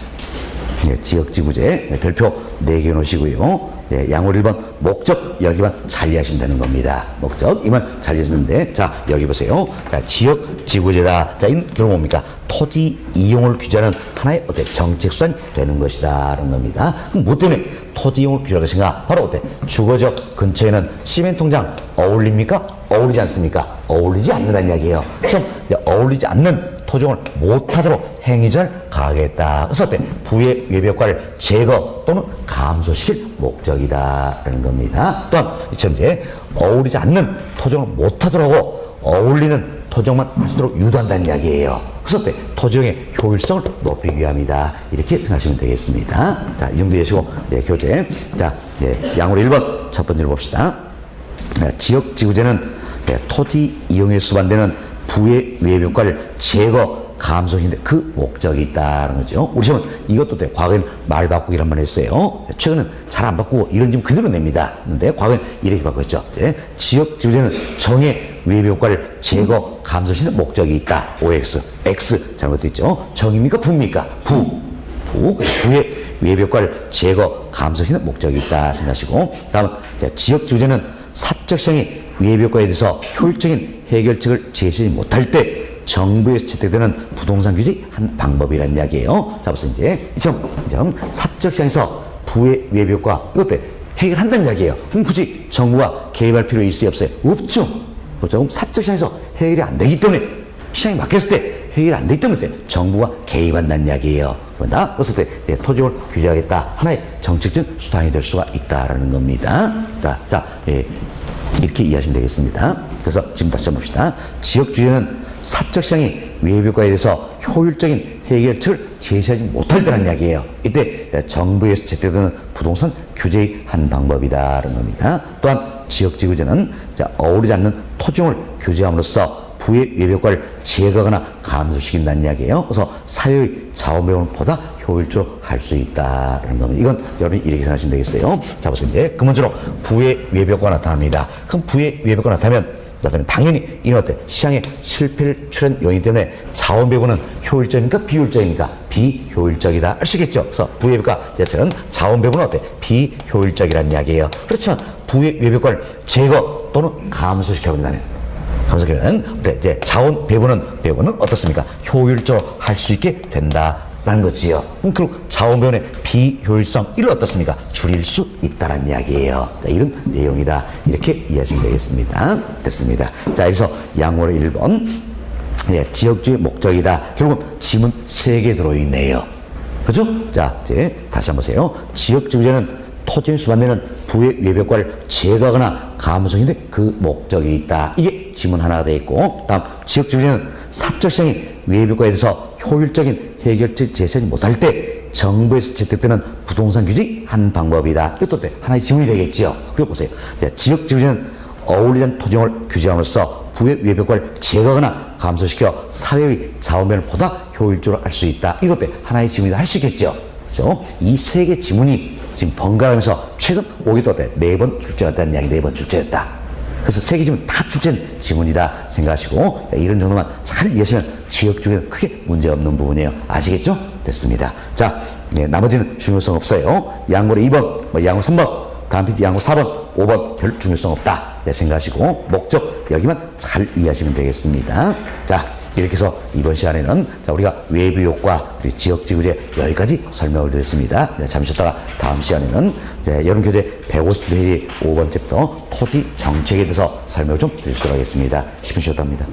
네, 지역지구재 네, 별표 4개 놓으시고요. 네, 양월 1번 목적 여기만 잘 이해하시면 되는 겁니다. 목적 이만 잘 이해하시는데 자 여기 보세요. 자 지역지구재다. 자 이는 결국 뭡니까? 토지 이용을 규제하는 하나의 정책 수단이 되는 것이다 라는 겁니다. 그럼 뭐 때문에 토지 이용을 규제할 것인가? 바로 주거적 근처에는 시멘트 통장 어울립니까? 어울리지 않습니까? 어울리지 않는다는 이야기예요. 그래서 어울리지 않는 토종을 못하도록 행위를 가하겠다. 그래서 부의 외벽과를 제거 또는 감소시킬 목적이다라는 겁니다. 또한 이처럼 어울리지 않는 토종을 못하도록 하고 어울리는 토종만 할 수 있도록 유도한다는 이야기예요. 그래서 토종의 효율성을 높이기 위함이다. 이렇게 생각하시면 되겠습니다. 자, 이 정도 예시고 교재. 자, 양으로 1번 첫 번째로 봅시다. 지역지구재는 토지 이용에 수반되는 부의 외벽과를 제거, 감소시키는 그 목적이 있다는 거죠. 우리 시험은 이것도 과거에는 말 바꾸기를 한번 했어요. 최근에는 잘 안 바꾸고 이런 집 그대로 냅니다. 근데 과거에는 이렇게 바꿨죠. 지역지구재는 정의 외벽과를 제거, 감소시키는 목적이 있다. OX, X 잘못되어 있죠. 정입니까? 부입니까? 부의 외벽과를 제거, 감소시키는 목적이 있다 생각하시고 다음은 지역지구재는 사적성의 외벽과에 대해서 효율적인 해결책을 제시하지 못할 때 정부에서 채택되는 부동산 규제의 한 방법이라는 이야기예요. 자, 벌써 이처럼 사적시장에서 부의 외벽과 이것도 해결한다는 이야기예요. 그럼 굳이 정부가 개입할 필요 있어요? 없어요? 없죠. 그럼 사적시장에서 해결이 안 되기 때문에 시장이 막혔을 때 해결이 안 되기 때문에 정부가 개입한다는 이야기예요. 그런다. 그랬을 때 토지를 규제하겠다. 하나의 정책적인 수단이 될 수가 있다라는 겁니다. 자, 이렇게 이해하시면 되겠습니다. 그래서 지금 다시 한번 봅시다. 지역주의는 사적시장이 외벽과에 대해서 효율적인 해결책을 제시하지 못할 때라는 이야기예요. 이때 정부에서 채택되는 부동산 규제의 한 방법이다라는 겁니다. 또한 지역지구제는 어울리지 않는 토지용을 규제함으로써 부의 외벽과를 제거하거나 감소시킨다는 이야기예요. 그래서 사회의 자원배분을 보다 효율적으로 할 수 있다는 겁니다. 이건 여러분이 이렇게 생각하시면 되겠어요. 자, 보세요. 근본적으로 부의 외벽과 나타납니다. 그럼 부의 외벽과 나타나면 당연히 이는 시장의 실패를 초래한 요인 때문에 자원배분은 효율적입니까? 비효율적입니까? 비효율적이다. 알 수 있겠죠? 그래서 부의 외벽과 자체는 자원배분은 비효율적이라는 이야기예요. 그렇지만 부의 외벽과를 제거 또는 감소시켜버린다면 자원 배분은 어떻습니까? 효율적으로 할 수 있게 된다라는 거지요. 그럼 자원 배분의 비효율성 이를 어떻습니까? 줄일 수 있다는 이야기예요. 자, 이런 내용이다. 이렇게 이해하시면 되겠습니다. 됐습니다. 자, 그래서 양호의 1번 지역주의 목적이다. 결국은 지문 3개 들어있네요. 그죠? 자, 이제 다시 한번 보세요. 지역주의자는 토지에 수반되는 부의 외벽과를 제거하거나 감소시키는 그 목적이 있다. 이게 지문 하나가 되어 있고, 다음 지역주의자는 사적시장이 외벽과에 대해서 효율적인 해결책 제시하지 못할 때 정부에서 채택되는 부동산 규제의 한 방법이다. 이것도 하나의 지문이 되겠죠. 그리고 보세요. 지역주의자는 어울리지 않는 토지용을 규제함으로써 부의 외벽과를 제거하거나 감소시켜 사회의 자원배분을 보다 효율적으로 할 수 있다. 이것도 하나의 지문이다. 할 수 있겠죠. 그렇죠? 이 3개 지문이 지금 번갈아가면서 최근 오기도 4번 출제였다는 이야기, 4번 출제였다. 그래서 3개 지문 다 출제된 지문이다 생각하시고 이런 정도만 잘 이해하시면 지역주의는 크게 문제없는 부분이에요. 아시겠죠? 됐습니다. 자, 나머지는 중요성 없어요. 양고래 2번, 양고 3번, 다음 PT 양고 4번, 5번 별 중요성 없다 생각하시고 목적 여기만 잘 이해하시면 되겠습니다. 자, 이렇게 해서 이번 시간에는 자, 우리가 외부 효과, 지역지구제 여기까지 설명을 드렸습니다. 잠시 쉬었다가 다음 시간에는 여름교재 150페이지 5번 챕터 토지 정책에 대해서 설명을 좀 드리도록 하겠습니다. 10분 쉬었답니다.